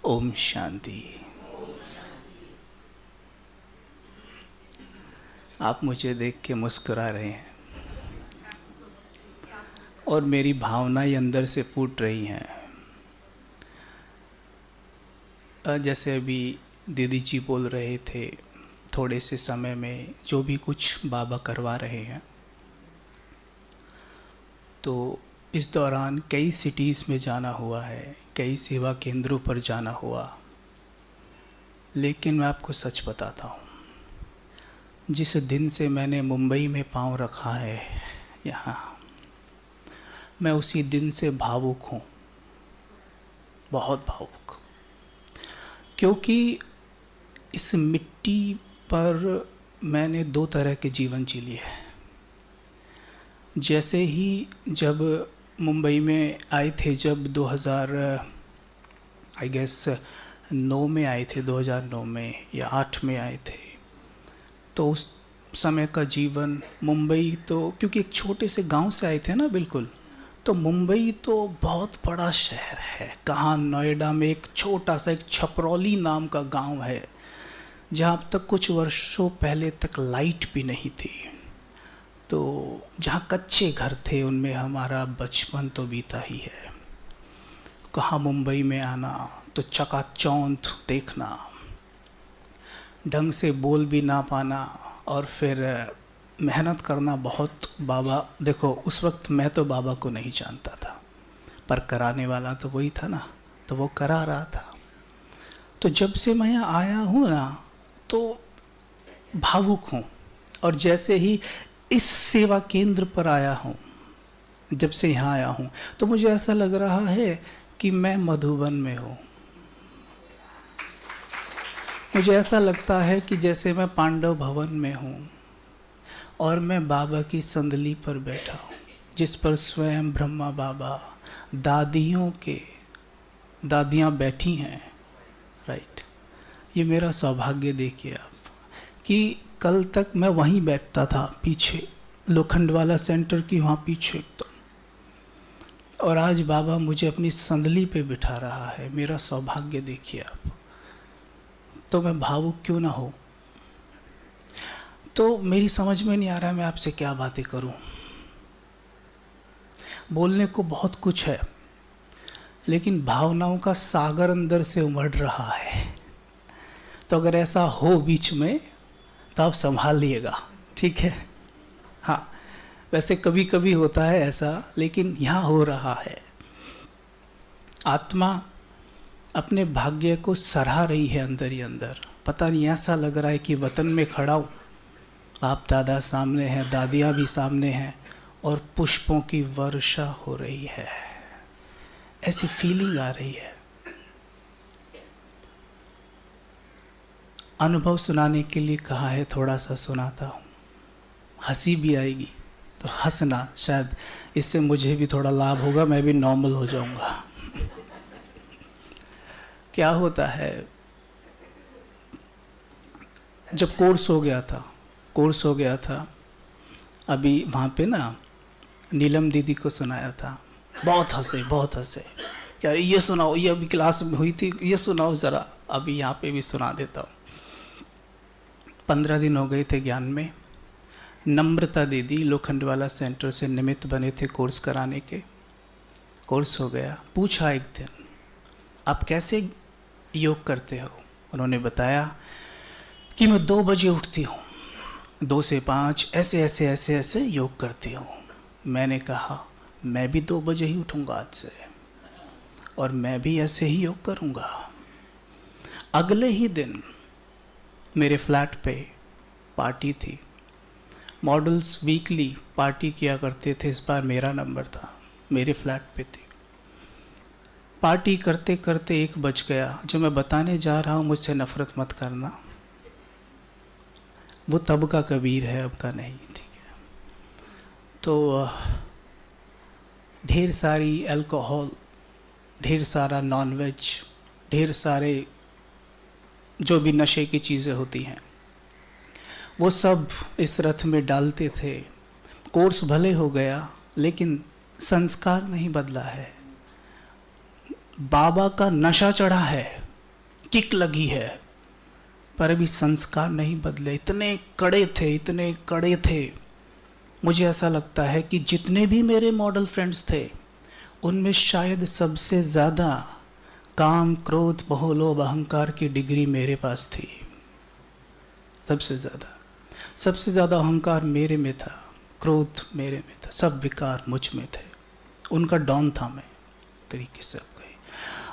ओम शांति। आप मुझे देख के मुस्कुरा रहे हैं और मेरी भावनाएं अंदर से फूट रही हैं। जैसे अभी दीदी जी बोल रहे थे, थोड़े से समय में जो भी कुछ बाबा करवा रहे हैं, तो इस दौरान कई सिटीज़ में जाना हुआ है, कई सेवा केंद्रों पर जाना हुआ। लेकिन मैं आपको सच बताता हूँ, जिस दिन से मैंने मुंबई में पाँव रखा है यहाँ, मैं उसी दिन से भावुक हूँ, बहुत भावुक। क्योंकि इस मिट्टी पर मैंने दो तरह के जीवन जी लिए हैं। जैसे ही जब मुंबई में आए थे, जब 2009 में आए थे, 2009 में या 8 में आए थे, तो उस समय का जीवन मुंबई, तो क्योंकि एक छोटे से गांव से आए थे ना, बिल्कुल, तो मुंबई तो बहुत बड़ा शहर है। कहाँ नोएडा में एक छोटा सा एक छपरौली नाम का गांव है, जहाँ अब तक कुछ वर्षों पहले तक लाइट भी नहीं थी। तो जहाँ कच्चे घर थे, उनमें हमारा बचपन तो बीता ही है। कहाँ मुंबई में आना तो चकाचौंध देखना, ढंग से बोल भी ना पाना, और फिर मेहनत करना बहुत। बाबा देखो, उस वक्त मैं तो बाबा को नहीं जानता था, पर कराने वाला तो वही था ना, तो वो करा रहा था। तो जब से मैं यहाँ आया हूँ ना, तो भावुक हूँ। और जैसे ही इस सेवा केंद्र पर आया हूँ, जब से यहाँ आया हूँ, तो मुझे ऐसा लग रहा है कि मैं मधुबन में हूँ। मुझे ऐसा लगता है कि जैसे मैं पांडव भवन में हूँ और मैं बाबा की संदली पर बैठा हूँ, जिस पर स्वयं ब्रह्मा बाबा, दादियाँ बैठी हैं। राइट। ये मेरा सौभाग्य देखिए आप, कि कल तक मैं वहीं बैठता था, पीछे लोखंडवाला सेंटर की वहाँ पीछे एकदम, और आज बाबा मुझे अपनी संदली पे बिठा रहा है। मेरा सौभाग्य देखिए आप। तो मैं भावुक क्यों ना हो? तो मेरी समझ में नहीं आ रहा मैं आपसे क्या बातें करूं। बोलने को बहुत कुछ है, लेकिन भावनाओं का सागर अंदर से उमड़ रहा है। तो अगर ऐसा हो बीच में, तो आप संभाल लिएगा, ठीक है? हाँ, वैसे कभी कभी होता है ऐसा, लेकिन यहाँ हो रहा है। आत्मा अपने भाग्य को सराह रही है अंदर ही अंदर। पता नहीं, ऐसा लग रहा है कि वतन में खड़ा हूँ, बाप दादा सामने हैं, दादियाँ भी सामने हैं, और पुष्पों की वर्षा हो रही है। ऐसी फीलिंग आ रही है। अनुभव सुनाने के लिए कहा है, थोड़ा सा सुनाता हूँ। हंसी भी आएगी तो हंसना, शायद इससे मुझे भी थोड़ा लाभ होगा, मैं भी नॉर्मल हो जाऊंगा। क्या होता है, जब कोर्स हो गया था, अभी वहाँ पे ना नीलम दीदी को सुनाया था। बहुत हंसे यार, ये सुनाओ, ये अभी क्लास में हुई थी, ये सुनाओ ज़रा। अभी यहाँ पे भी सुना देता हूँ। 15 दिन हो गए थे ज्ञान में। नम्रता दीदी लोखंडवाला सेंटर से निमित्त बने थे कोर्स कराने के। कोर्स हो गया। पूछा एक दिन, आप कैसे योग करते हो? उन्होंने बताया कि मैं 2 बजे उठती हूँ, 2 से 5 ऐसे योग करती हूँ। मैंने कहा, मैं भी 2 बजे ही उठूँगा आज से, और मैं भी ऐसे ही योग करूँगा। अगले ही दिन मेरे फ्लैट पे पार्टी थी। मॉडल्स वीकली पार्टी किया करते थे, इस बार मेरा नंबर था, मेरे फ्लैट पे थी। पार्टी करते करते 1 बज गया। जो मैं बताने जा रहा हूँ, मुझसे नफ़रत मत करना, वो तब का कबीर है, अब का नहीं, ठीक है? तो ढेर सारी अल्कोहल, ढेर सारा नॉनवेज, ढेर सारे जो भी नशे की चीज़ें होती हैं, वो सब इस रथ में डालते थे। कोर्स भले हो गया, लेकिन संस्कार नहीं बदला है। बाबा का नशा चढ़ा है, किक लगी है, पर अभी संस्कार नहीं बदले। इतने कड़े थे, इतने कड़े थे। मुझे ऐसा लगता है कि जितने भी मेरे मॉडल फ्रेंड्स थे उनमें शायद सबसे ज़्यादा काम, क्रोध, मोह, लोभ, अहंकार की डिग्री मेरे पास थी। सबसे ज़्यादा अहंकार मेरे में था, क्रोध मेरे में था, सब विकार मुझ में थे। उनका डॉन था मैं, तरीके से आप कहें।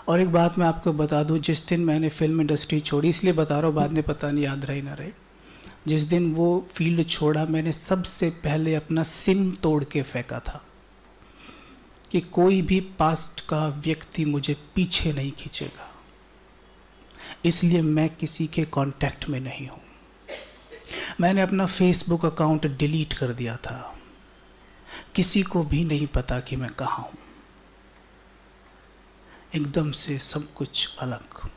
और एक बात मैं आपको बता दूं, जिस दिन मैंने फिल्म इंडस्ट्री छोड़ी, इसलिए बता रहा हूँ, बाद में पता नहीं याद रहे ना रहे, जिस दिन वो फील्ड छोड़ा मैंने सबसे पहले अपना सिम तोड़ के फेंका था कि कोई भी पास्ट का व्यक्ति मुझे पीछे नहीं खींचेगा, इसलिए मैं किसी के कांटेक्ट में नहीं हूँ। मैंने अपना फेसबुक अकाउंट डिलीट कर दिया था, किसी को भी नहीं पता कि मैं कहाँ हूँ। एकदम से सब कुछ अलग।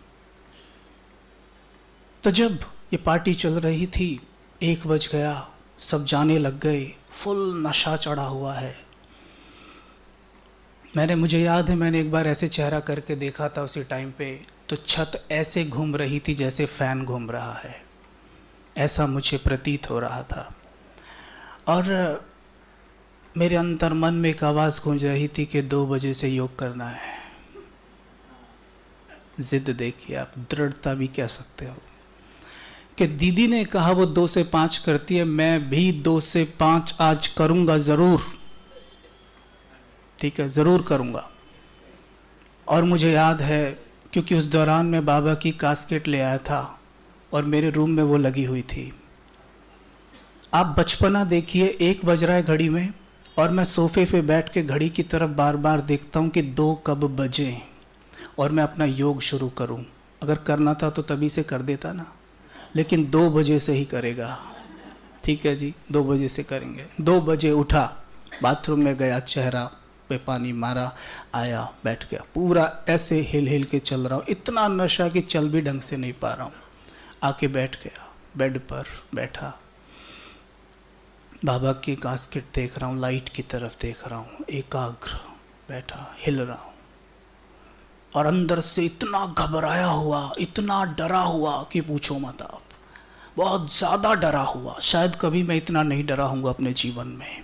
तो जब ये पार्टी चल रही थी, 1 बज गया, सब जाने लग गए, फुल नशा चढ़ा हुआ है। मुझे याद है मैंने एक बार ऐसे चेहरा करके देखा था उसी टाइम पे, तो छत ऐसे घूम रही थी जैसे फैन घूम रहा है, ऐसा मुझे प्रतीत हो रहा था। और मेरे अंतर मन में एक आवाज़ गूंज रही थी कि 2 बजे से योग करना है। जिद देखिए आप, दृढ़ता भी कह सकते हो कि दीदी ने कहा वो 2 से 5 करती है, मैं भी 2 से 5 आज करूंगा ज़रूर, ठीक है, ज़रूर करूंगा। और मुझे याद है क्योंकि उस दौरान मैं बाबा की कास्केट ले आया था और मेरे रूम में वो लगी हुई थी। आप बचपना देखिए, 1 बज रहा है घड़ी में और मैं सोफे पे बैठ के घड़ी की तरफ बार बार देखता हूँ कि 2 कब बजे और मैं अपना योग शुरू करूँ। अगर करना था तो तभी से कर देता ना, लेकिन 2 बजे से ही करेगा, ठीक है जी, 2 बजे से करेंगे। 2 बजे उठा, बाथरूम में गया, चेहरा पे पानी मारा, आया, बैठ गया, पूरा ऐसे हिल हिल के चल रहा हूँ, इतना नशा कि चल भी ढंग से नहीं पा रहा हूँ। आके बैठ गया, बेड पर बैठा, बाबा की कास्केट देख रहा हूँ, लाइट की तरफ देख रहा हूँ, एकाग्र बैठा, हिल रहा हूँ। और अंदर से इतना घबराया हुआ, इतना डरा हुआ कि पूछो मत आप, बहुत ज़्यादा डरा हुआ। शायद कभी मैं इतना नहीं डरा हूँगा अपने जीवन में,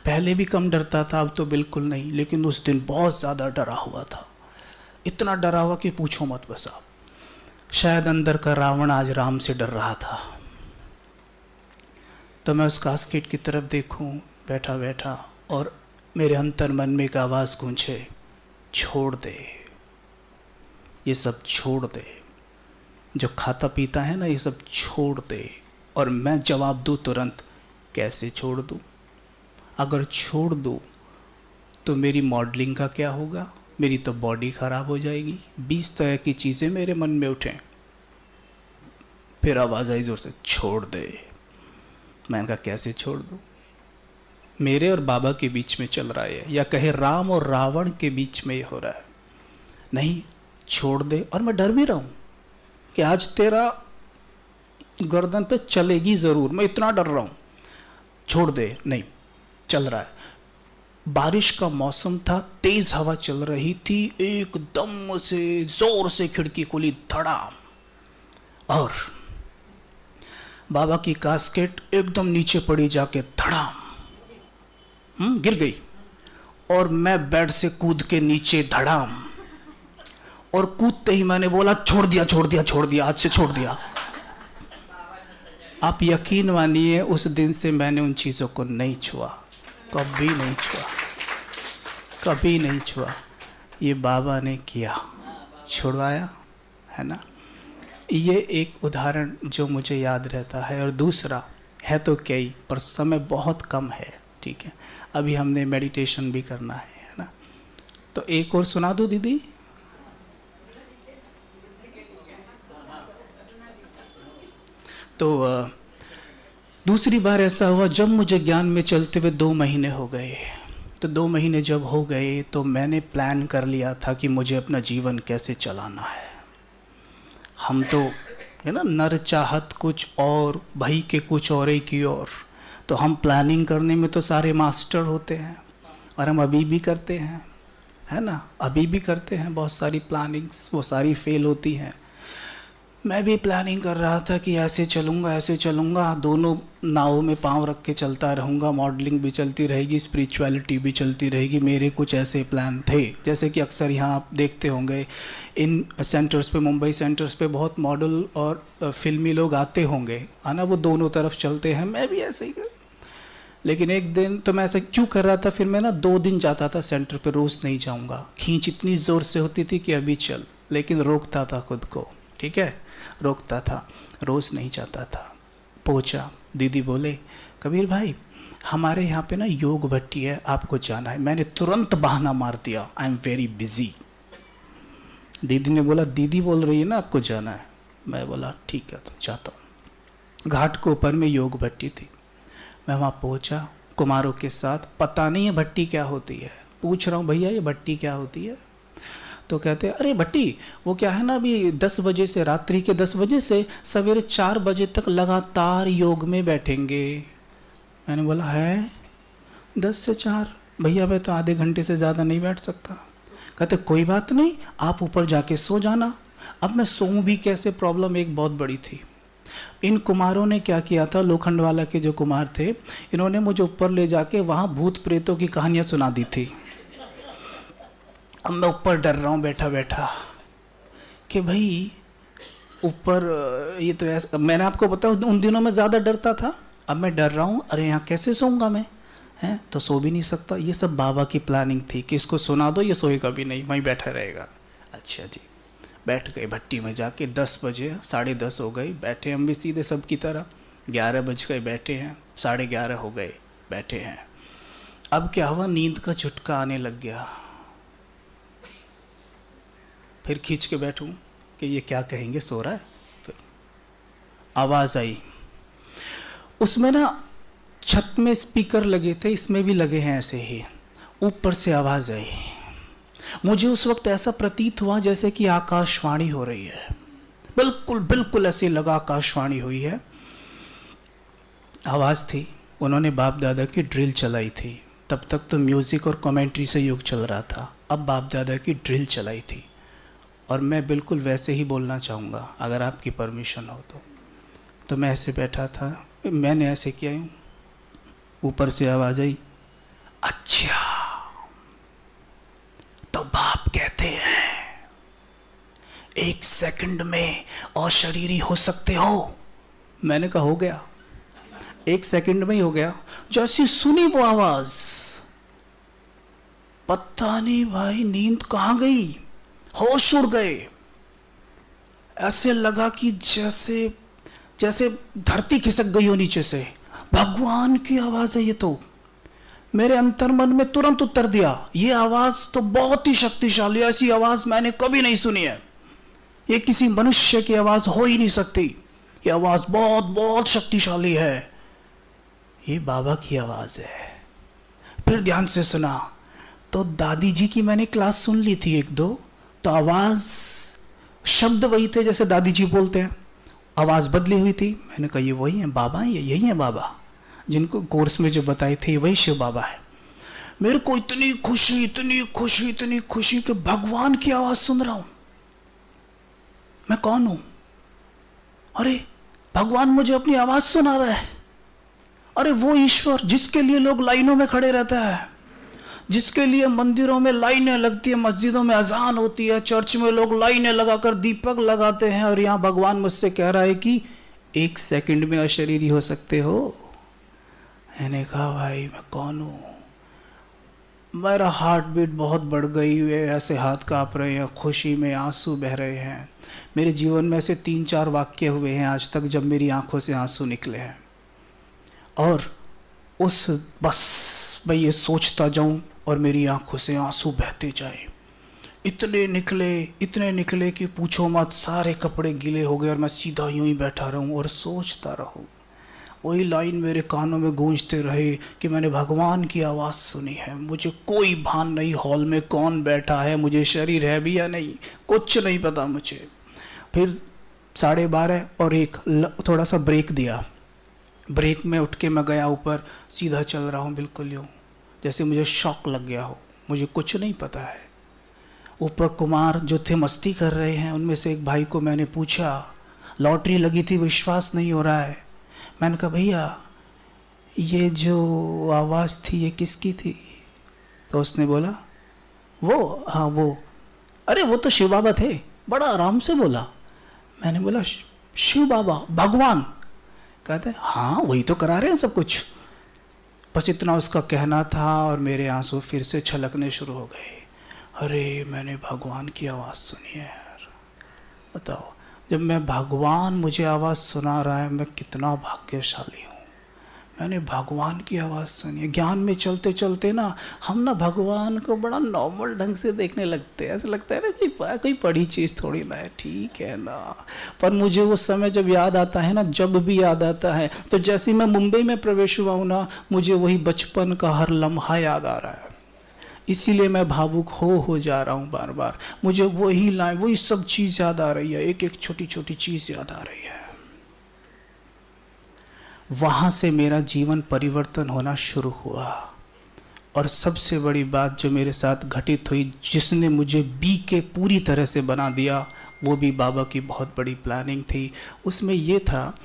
पहले भी कम डरता था, अब तो बिल्कुल नहीं, लेकिन उस दिन बहुत ज़्यादा डरा हुआ था, इतना डरा हुआ कि पूछो मत बस आप। शायद अंदर का रावण आज राम से डर रहा था। तो मैं उस कास्केट की तरफ देखूं, बैठा बैठा, और मेरे अंतर मन में एक आवाज़ गूंजे, छोड़ दे, ये सब छोड़ दे, जो खाता पीता है ना ये सब छोड़ दे। और मैं जवाब दूं तुरंत, कैसे छोड़ दूं? अगर छोड़ दूं तो मेरी मॉडलिंग का क्या होगा, मेरी तो बॉडी ख़राब हो जाएगी। 20 तरह की चीज़ें मेरे मन में उठें। फिर आवाज़ आई ज़ोर से, छोड़ दे। मैंने कहा कैसे छोड़ दूं? मेरे और बाबा के बीच में चल रहा है, या कहे राम और रावण के बीच में ये हो रहा है। नहीं, छोड़ दे। और मैं डर भी रहा हूँ कि आज तेरा गर्दन पे चलेगी ज़रूर, मैं इतना डर रहा हूँ। छोड़ दे, नहीं, चल रहा है। बारिश का मौसम था, तेज हवा चल रही थी, एकदम से जोर से खिड़की खुली, धड़ाम, और बाबा की कास्केट एकदम नीचे पड़ी, जाके धड़ाम गिर गई। और मैं बेड से कूद के नीचे, धड़ाम, और कूदते ही मैंने बोला, छोड़ दिया, छोड़ दिया, छोड़ दिया, आज से छोड़ दिया। आप यकीन मानिए, उस दिन से मैंने उन चीज़ों को नहीं छुआ, कभी नहीं छुआ, कभी नहीं छुआ। ये बाबा ने किया, छुड़वाया, है ना। ये एक उदाहरण जो मुझे याद रहता है। और दूसरा है तो कई, पर समय बहुत कम है, ठीक है, अभी हमने मेडिटेशन भी करना है ना। तो एक और सुना दो दीदी। तो दूसरी बार ऐसा हुआ जब मुझे ज्ञान में चलते हुए 2 महीने हो गए। तो 2 महीने जब हो गए तो मैंने प्लान कर लिया था कि मुझे अपना जीवन कैसे चलाना है। हम तो है ना, नर चाहत कुछ और, भाई के कुछ और ही की और। तो हम प्लानिंग करने में तो सारे मास्टर होते हैं, और हम अभी भी करते हैं, है ना, अभी भी करते हैं बहुत सारी प्लानिंग्स, वो सारी फेल होती हैं। मैं भी प्लानिंग कर रहा था कि ऐसे चलूँगा, दोनों नावों में पाँव रख के चलता रहूँगा, मॉडलिंग भी चलती रहेगी, स्पिरिचुअलिटी भी चलती रहेगी। मेरे कुछ ऐसे प्लान थे, जैसे कि अक्सर यहाँ आप देखते होंगे इन सेंटर्स पे, मुंबई सेंटर्स पे बहुत मॉडल और फिल्मी लोग आते होंगे, है ना, वो दोनों तरफ चलते हैं। मैं भी ऐसे ही कर, लेकिन एक दिन तो मैं ऐसा क्यों कर रहा था, फिर मैं ना 2 दिन जाता था सेंटर पे, रोज़ नहीं जाऊँगा। खींच इतनी ज़ोर से होती थी कि अभी चल, लेकिन रोकता था खुद को, ठीक है, रोकता था, रोज़ नहीं जाता था। पहुँचा, दीदी बोले कबीर भाई हमारे यहाँ पे ना योग भट्टी है, आपको जाना है। मैंने तुरंत बहाना मार दिया, आई एम वेरी बिजी। दीदी ने बोला दीदी बोल रही है ना आपको जाना है। मैं बोला ठीक है तो जाता हूँ। घाट के ऊपर में योग भट्टी थी, मैं वहाँ पहुँचा कुमारों के साथ। पता नहीं है भट्टी क्या होती है, पूछ रहा हूँ भैया ये भट्टी क्या होती है, तो कहते हैं अरे भट्टी वो क्या है ना, अभी 10 बजे से, रात्रि के 10 बजे से सवेरे 4 बजे तक लगातार योग में बैठेंगे। मैंने बोला है 10 से 4? भैया मैं तो आधे घंटे से ज़्यादा नहीं बैठ सकता। कहते कोई बात नहीं, आप ऊपर जाके सो जाना। अब मैं सोऊं भी कैसे, प्रॉब्लम एक बहुत बड़ी थी। इन कुमारों ने क्या किया था, लोखंडवाला के जो कुमार थे, इन्होंने मुझे ऊपर ले जाके वहाँ भूत प्रेतों की कहानियाँ सुना दी थी। अब मैं ऊपर डर रहा हूँ बैठा बैठा कि भाई ऊपर ये तो ऐसा, मैंने आपको बताया उन दिनों में ज़्यादा डरता था, अब मैं डर रहा हूँ, अरे यहाँ कैसे सोऊंगा मैं, हैं तो सो भी नहीं सकता। ये सब बाबा की प्लानिंग थी कि इसको सुना दो, ये सोएगा भी नहीं, वहीं बैठा रहेगा। अच्छा जी, बैठ गए भट्टी में जाके। 10 बजे 10:30 हो गई, बैठे हम भी सीधे सब की तरह। 11 बज गए, बैठे हैं, 11:30 हो गए, बैठे हैं। अब क्या हुआ, नींद का झटका आने लग गया। फिर खींच के बैठूं कि ये क्या कहेंगे, सो रहा है। फिर आवाज़ आई, उसमें ना छत में स्पीकर लगे थे, इसमें भी लगे हैं ऐसे ही। ऊपर से आवाज़ आई, मुझे उस वक्त ऐसा प्रतीत हुआ जैसे कि आकाशवाणी हो रही है, बिल्कुल बिल्कुल ऐसे लगा आकाशवाणी हुई है। आवाज़ थी, उन्होंने बाप दादा की ड्रिल चलाई थी। तब तक तो म्यूज़िक और कमेंट्री से योग चल रहा था, अब बाप दादा की ड्रिल चलाई थी। और मैं बिल्कुल वैसे ही बोलना चाहूँगा अगर आपकी परमिशन हो तो मैं ऐसे बैठा था, मैंने ऐसे किया हूँ। ऊपर से आवाज़ आई, अच्छा तो बाप कहते हैं 1 सेकंड में अशरीरी हो सकते हो। मैंने कहा हो गया, 1 सेकंड में ही हो गया। जैसी सुनी वो आवाज़, पता नहीं भाई नींद कहाँ गई, होश उड़ गए। ऐसे लगा कि जैसे जैसे धरती खिसक गई हो नीचे से। भगवान की आवाज़ है ये तो। मेरे अंतर्मन में तुरंत उत्तर दिया, ये आवाज़ तो बहुत ही शक्तिशाली है, ऐसी आवाज़ मैंने कभी नहीं सुनी है, ये किसी मनुष्य की आवाज़ हो ही नहीं सकती, ये आवाज़ बहुत बहुत शक्तिशाली है, ये बाबा की आवाज़ है। फिर ध्यान से सुना तो दादी जी की मैंने क्लास सुन ली थी 1-2, तो आवाज़ शब्द वही थे जैसे दादी जी बोलते हैं, आवाज़ बदली हुई थी। मैंने कहा ये वही है बाबा, ये यही है बाबा जिनको कोर्स में जो बताए थे, वही शिव बाबा है। मेरे को इतनी खुशी इतनी खुशी इतनी खुशी कि भगवान की आवाज़ सुन रहा हूँ। मैं कौन हूँ? अरे भगवान मुझे अपनी आवाज़ सुना रहा है। अरे वो ईश्वर जिसके लिए लोग लाइनों में खड़े रहता है, जिसके लिए मंदिरों में लाइनें लगती है, मस्जिदों में अजान होती है, चर्च में लोग लाइनें लगाकर दीपक लगाते हैं, और यहाँ भगवान मुझसे कह रहा है कि 1 सेकंड में अशरीरी हो सकते हो। मैंने कहा भाई मैं कौन हूँ? मेरा हार्ट बीट बहुत बढ़ गई है, ऐसे हाथ काँप रहे हैं, खुशी में आंसू बह रहे हैं। मेरे जीवन में ऐसे 3-4 वाक्य हुए हैं आज तक जब मेरी आंखों से आंसू निकले हैं, और उस बस मैं ये सोचता जाऊं और मेरी आंखों से आंसू बहते जाए। इतने निकले कि पूछो मत, सारे कपड़े गीले हो गए और मैं सीधा यूं ही बैठा रहूं और सोचता रहूं। वही लाइन मेरे कानों में गूंजते रहे कि मैंने भगवान की आवाज़ सुनी है। मुझे कोई भान नहीं हॉल में कौन बैठा है, मुझे शरीर है भी या नहीं, कुछ नहीं पता मुझे। फिर 12:30 और 1 थोड़ा सा ब्रेक दिया। ब्रेक में उठ के मैं गया ऊपर, सीधा चल रहा हूँ बिल्कुल यूँ जैसे मुझे शॉक लग गया हो, मुझे कुछ नहीं पता है। ऊपर कुमार जो थे मस्ती कर रहे हैं, उनमें से एक भाई को मैंने पूछा, लॉटरी लगी थी, विश्वास नहीं हो रहा है। मैंने कहा भैया ये जो आवाज़ थी ये किसकी थी? तो उसने बोला वो, हाँ वो, अरे वो तो शिव बाबा थे। बड़ा आराम से बोला। मैंने बोला शिव बाबा, भगवान? कहते हाँ वही तो करा रहे हैं सब कुछ। बस इतना उसका कहना था और मेरे आंसू फिर से छलकने शुरू हो गए। अरे मैंने भगवान की आवाज़ सुनी है यार। बताओ, जब मैं भगवान मुझे आवाज़ सुना रहा है, मैं कितना भाग्यशाली हूँ। मैंने भगवान की आवाज़ सुनी है। ज्ञान में चलते चलते ना हम ना भगवान को बड़ा नॉर्मल ढंग से देखने लगते हैं। ऐसा लगता है ना कोई बड़ी चीज़ थोड़ी ना है, ठीक है ना। पर मुझे वो समय जब याद आता है ना, जब भी याद आता है, तो जैसे मैं मुंबई में प्रवेश हुआ हूँ ना, मुझे वही बचपन का हर लम्हा याद आ रहा है। इसीलिए मैं भावुक हो जा रहा हूँ बार बार। मुझे वही लाइन, वही सब चीज़ याद आ रही है, एक एक छोटी छोटी चीज़ याद आ रही है। वहाँ से मेरा जीवन परिवर्तन होना शुरू हुआ। और सबसे बड़ी बात जो मेरे साथ घटित हुई, जिसने मुझे बीके पूरी तरह से बना दिया, वो भी बाबा की बहुत बड़ी प्लानिंग थी। उसमें ये था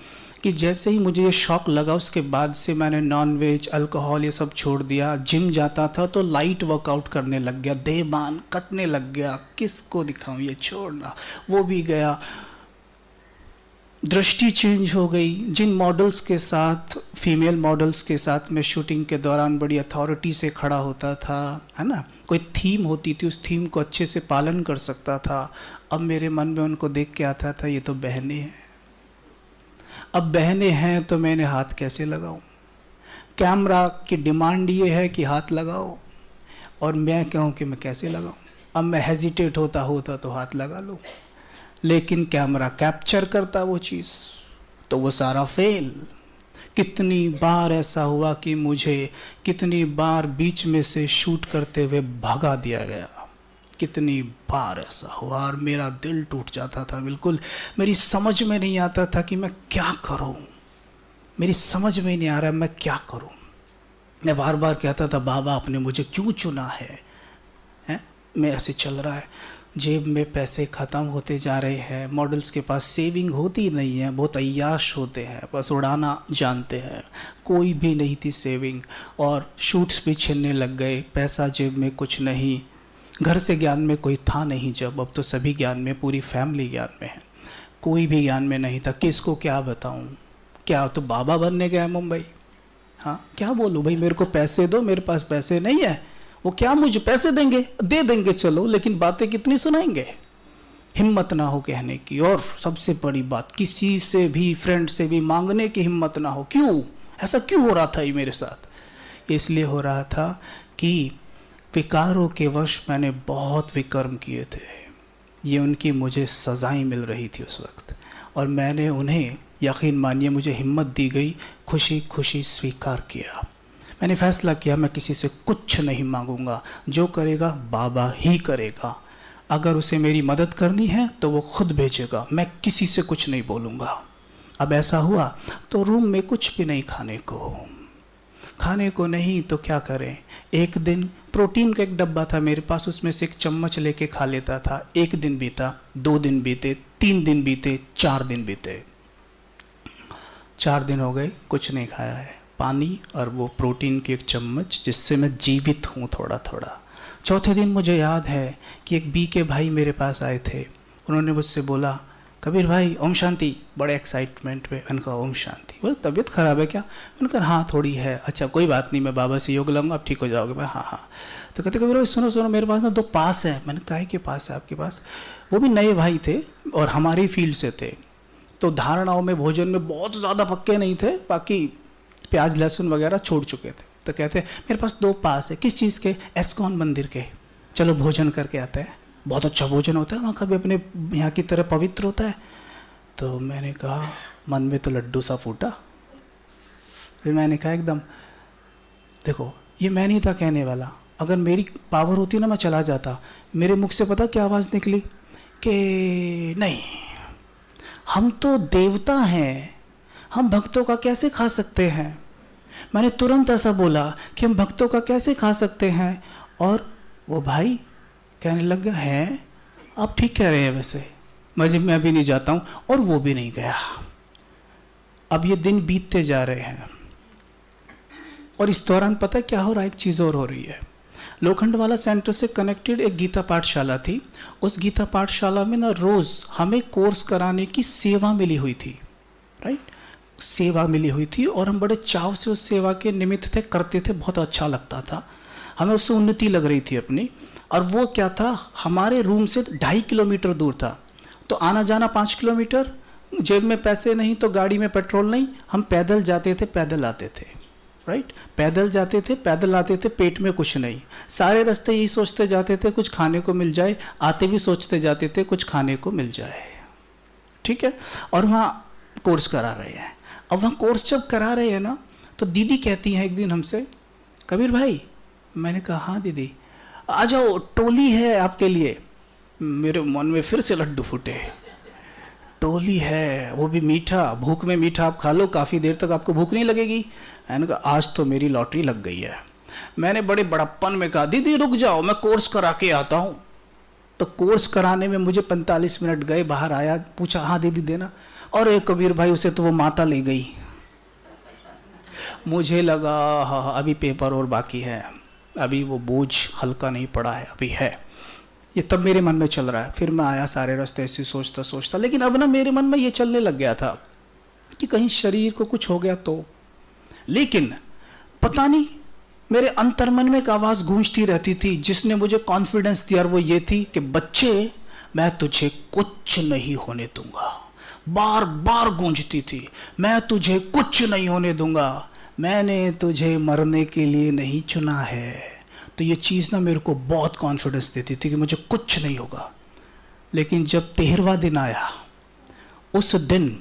कि जैसे ही मुझे ये शौक़ लगा, उसके बाद से मैंने नॉन वेज, अल्कोहल ये सब छोड़ दिया। जिम जाता था तो लाइट वर्कआउट करने लग गया, देहबान कटने लग गया। किसको दिखाऊं ये छोड़ना, वो भी गया। दृष्टि चेंज हो गई। जिन मॉडल्स के साथ, फीमेल मॉडल्स के साथ मैं शूटिंग के दौरान बड़ी अथॉरिटी से खड़ा होता था, है ना, कोई थीम होती थी, उस थीम को अच्छे से पालन कर सकता था। अब मेरे मन में उनको देख के आता था ये तो बहनें हैं। अब बहनें हैं तो मैंने हाथ कैसे लगाऊं? कैमरा की डिमांड ये है कि हाथ लगाओ, और मैं कहूँ कि मैं कैसे लगाऊं? अब मैं हेजिटेट होता तो हाथ लगा लूँ, लेकिन कैमरा कैप्चर करता वो चीज़, तो वो सारा फेल। कितनी बार ऐसा हुआ कि मुझे कितनी बार बीच में से शूट करते हुए भगा दिया गया। कितनी बार ऐसा हुआ और मेरा दिल टूट जाता था बिल्कुल। मेरी समझ में नहीं आता था कि मैं क्या करूं। मेरी समझ में नहीं आ रहा मैं क्या करूं। मैं बार बार कहता था बाबा आपने मुझे क्यों चुना है? मैं ऐसे चल रहा है, जेब में पैसे ख़त्म होते जा रहे हैं, मॉडल्स के पास सेविंग होती नहीं है, बहुत अय्याश होते हैं, बस उड़ाना जानते हैं। कोई भी नहीं थी सेविंग, और शूट्स भी छिनने लग गए। पैसा जेब में कुछ नहीं, घर से ज्ञान में कोई था नहीं जब। अब तो सभी ज्ञान में, पूरी फैमिली ज्ञान में है, कोई भी ज्ञान में नहीं था। किसको क्या बताऊं? क्या तो बाबा बनने गया मुंबई? हाँ, क्या बोलूँ भाई, मेरे को पैसे दो, मेरे पास पैसे नहीं है। वो क्या मुझे पैसे देंगे? दे देंगे चलो, लेकिन बातें कितनी सुनाएंगे? हिम्मत ना हो कहने की। और सबसे बड़ी बात, किसी से भी, फ्रेंड से भी मांगने की हिम्मत ना हो। क्यों? ऐसा क्यों हो रहा था ये मेरे साथ? इसलिए हो रहा था कि विकारों के वश मैंने बहुत विकर्म किए थे। ये उनकी मुझे सज़ाएं मिल रही थी उस वक्त, और मैंने उन्हें, यकीन मानिए, मुझे हिम्मत दी गई, खुशी खुशी स्वीकार किया। मैंने फैसला किया मैं किसी से कुछ नहीं मांगूंगा, जो करेगा बाबा ही करेगा। अगर उसे मेरी मदद करनी है तो वो खुद भेजेगा, मैं किसी से कुछ नहीं बोलूँगा। अब ऐसा हुआ तो रूम में कुछ भी नहीं खाने को नहीं तो क्या करें। एक दिन प्रोटीन का एक डब्बा था मेरे पास, उसमें से एक चम्मच लेके खा लेता था। एक दिन बीता, 2 दिन बीते, 3 दिन बीते, 4 दिन बीते। 4 दिन हो गए, कुछ नहीं खाया है, पानी और वो प्रोटीन की एक चम्मच, जिससे मैं जीवित हूँ थोड़ा थोड़ा। चौथे दिन मुझे याद है कि एक बी के भाई मेरे पास आए थे। उन्होंने मुझसे बोला, कबीर भाई ओम शांति। बड़े एक्साइटमेंट में मैंने कहा ओम शांति। बोले तबीयत ख़राब है क्या? मैंने कहा हाँ थोड़ी है। अच्छा कोई बात नहीं, मैं बाबा से योग लूँगा, आप ठीक हो जाओगे। मैं हाँ। तो कहते कबीर भाई सुनो मेरे पास ना 2 पास है। मैंने कहा के पास है आपके पास? वो भी नए भाई थे और हमारी फील्ड से थे, तो धारणाओं में, भोजन में बहुत ज़्यादा पक्के नहीं थे, बाकी प्याज लहसुन वगैरह छोड़ चुके थे। तो कहते मेरे पास 2 पास है। किस चीज़ के? एस्कॉन मंदिर के। चलो भोजन करके आते हैं, बहुत अच्छा भोजन होता है वहाँ का भी, अपने यहाँ की तरह पवित्र होता है। तो मैंने कहा, मन में तो लड्डू सा फूटा। फिर मैंने कहा एकदम, देखो ये मैं नहीं था कहने वाला, अगर मेरी पावर होती ना मैं चला जाता। मेरे मुख से पता क्या आवाज़ निकली कि नहीं, हम तो देवता हैं, हम भक्तों का कैसे खा सकते हैं। मैंने तुरंत ऐसा बोला कि हम भक्तों का कैसे खा सकते हैं। और वो भाई कहने लग गया, है आप ठीक कह रहे हैं, वैसे मैं भी नहीं जाता हूँ, और वो भी नहीं गया। अब ये दिन बीतते जा रहे हैं, और इस दौरान पता है क्या हो रहा है? एक चीज़ और हो रही है। लोखंडवाला सेंटर से कनेक्टेड एक गीता पाठशाला थी। उस गीता पाठशाला में ना रोज़ हमें कोर्स कराने की सेवा मिली हुई थी, राइट, सेवा मिली हुई थी, और हम बड़े चाव से उस सेवा के निमित्त थे, करते थे, बहुत अच्छा लगता था, हमें उससे उन्नति लग रही थी अपनी। और वो क्या था, हमारे रूम से 2.5 किलोमीटर दूर था, तो आना जाना 5 किलोमीटर, जेब में पैसे नहीं तो गाड़ी में पेट्रोल नहीं, हम पैदल जाते थे, पैदल आते थे, राइट, पैदल जाते थे, पैदल आते थे, पेट में कुछ नहीं, सारे रास्ते यही सोचते जाते थे कुछ खाने को मिल जाए, आते भी सोचते जाते थे कुछ खाने को मिल जाए, ठीक है। और वहाँ कोर्स करा रहे हैं। अब वहाँ कोर्स जब करा रहे हैं ना, तो दीदी कहती हैं एक दिन हमसे, कबीर भाई, मैंने कहा हाँ दीदी, आ जाओ, टोली है आपके लिए। मेरे मन में फिर से लड्डू फूटे, टोली है, वो भी मीठा, भूख में मीठा आप खा लो, काफ़ी देर तक आपको भूख नहीं लगेगी। मैंने कहा आज तो मेरी लॉटरी लग गई है। मैंने बड़े बड़प्पन में कहा दीदी रुक जाओ, मैं कोर्स करा के आता हूँ। तो कोर्स कराने में मुझे 45 मिनट गए, बाहर आया, पूछा हाँ दीदी देना, और एक कबीर भाई उसे तो वो माता ले गई। मुझे लगा हाँ अभी पेपर और बाकी है, अभी वो बोझ हल्का नहीं पड़ा है, अभी है, ये तब मेरे मन में चल रहा है। फिर मैं आया सारे रास्ते ऐसे सोचता सोचता, लेकिन अब ना मेरे मन में ये चलने लग गया था कि कहीं शरीर को कुछ हो गया तो। लेकिन पता नहीं मेरे अंतर्मन में एक आवाज़ गूंजती रहती थी जिसने मुझे कॉन्फिडेंस दिया, और वो ये थी कि बच्चे मैं तुझे कुछ नहीं होने दूंगा। बार बार गूंजती थी, मैं तुझे कुछ नहीं होने दूंगा, मैंने तुझे मरने के लिए नहीं चुना है। तो ये चीज़ ना मेरे को बहुत कॉन्फिडेंस देती थी कि मुझे कुछ नहीं होगा। लेकिन जब 13वां दिन आया, उस दिन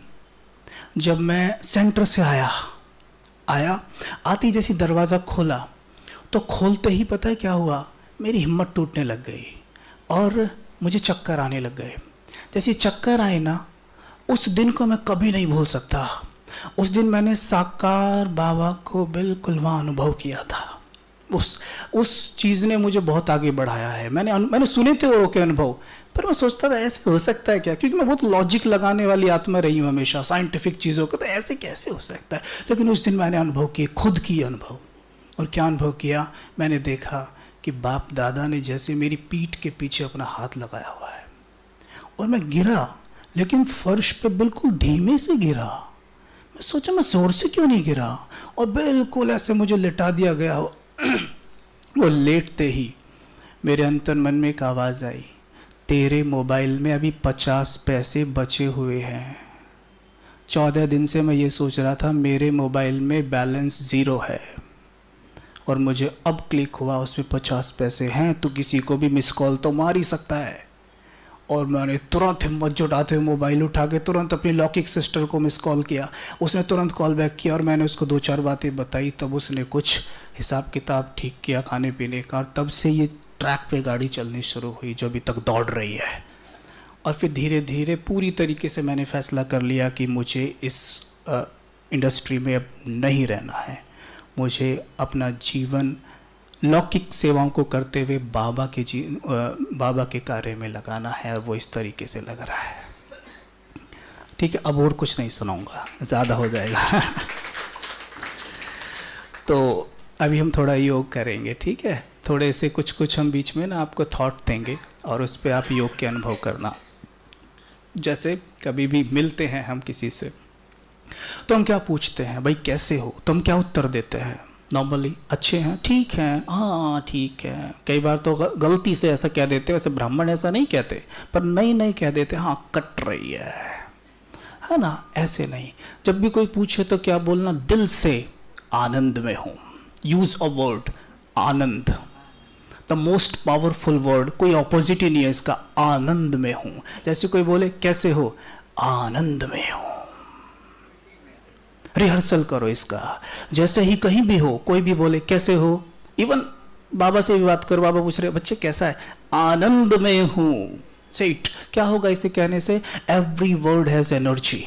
जब मैं सेंटर से आया आती जैसी दरवाज़ा खोला, तो खोलते ही पता है क्या हुआ, मेरी हिम्मत टूटने लग गई और मुझे चक्कर आने लग गए। जैसे चक्कर आए ना, उस दिन को मैं कभी नहीं भूल सकता। उस दिन मैंने साकार बाबा को बिल्कुल वहाँ अनुभव किया था। उस चीज़ ने मुझे बहुत आगे बढ़ाया है। मैंने सुने थे औरों के अनुभव, पर मैं सोचता था ऐसे हो सकता है क्या, क्योंकि मैं बहुत लॉजिक लगाने वाली आत्मा रही हूँ हमेशा, साइंटिफिक चीज़ों को, तो ऐसे कैसे हो सकता है। लेकिन उस दिन मैंने अनुभव किए, खुद की अनुभव। और क्या अनुभव किया, मैंने देखा कि बाप दादा ने जैसे मेरी पीठ के पीछे अपना हाथ लगाया हुआ है, और मैं गिरा, लेकिन फर्श पे बिल्कुल धीमे से गिरा। मैं सोचा मैं जोर से क्यों नहीं गिरा, और बिल्कुल ऐसे मुझे लिटा दिया गया। वो लेटते ही मेरे अंतर मन में एक आवाज़ आई, तेरे मोबाइल में अभी 50 पैसे बचे हुए हैं। 14 दिन से मैं ये सोच रहा था मेरे मोबाइल में बैलेंस 0 है, और मुझे अब क्लिक हुआ उसमें 50 पैसे हैं, तो किसी को भी मिस कॉल तो मार ही सकता है। और मैंने तुरंत हिम्मत जुटाते हुए मोबाइल उठा के तुरंत अपनी लौकिक सिस्टर को मिस कॉल किया। उसने तुरंत कॉल बैक किया, और मैंने उसको 2-4 बातें बताई। तब उसने कुछ हिसाब किताब ठीक किया खाने पीने का, और तब से ये ट्रैक पे गाड़ी चलनी शुरू हुई जो अभी तक दौड़ रही है। और फिर धीरे धीरे पूरी तरीके से मैंने फैसला कर लिया कि मुझे इस इंडस्ट्री में अब नहीं रहना है। मुझे अपना जीवन लौकिक सेवाओं को करते हुए बाबा के कार्य में लगाना है, और वो इस तरीके से लग रहा है। ठीक है, अब और कुछ नहीं सुनाऊंगा, ज़्यादा हो जाएगा। तो अभी हम थोड़ा योग करेंगे, ठीक है। थोड़े से कुछ हम बीच में ना आपको थॉट देंगे, और उस पर आप योग के अनुभव करना। जैसे कभी भी मिलते हैं हम किसी से, तो हम क्या पूछते हैं, भाई कैसे हो, तो हम क्या उत्तर देते हैं नॉर्मली, अच्छे हैं, ठीक हैं, हाँ ठीक है। कई बार तो गलती से ऐसा कह देते, वैसे ब्राह्मण ऐसा नहीं कहते, पर नहीं कह देते, हाँ कट रही है ना, ऐसे नहीं। जब भी कोई पूछे तो क्या बोलना, दिल से आनंद में हूँ। Use a word Anand, the most powerful word, कोई ऑपोजिट ही नहीं है इसका, आनंद में हूँ। जैसे कोई बोले कैसे हो, आनंद में हूँ। रिहर्सल करो इसका। जैसे ही कहीं भी हो, कोई भी बोले कैसे हो, इवन बाबा से भी बात करो, बाबा पूछ रहे बच्चे कैसा है, आनंद में हूँ। सेट क्या होगा इसे कहने से, एवरी वर्ड हैज एनर्जी,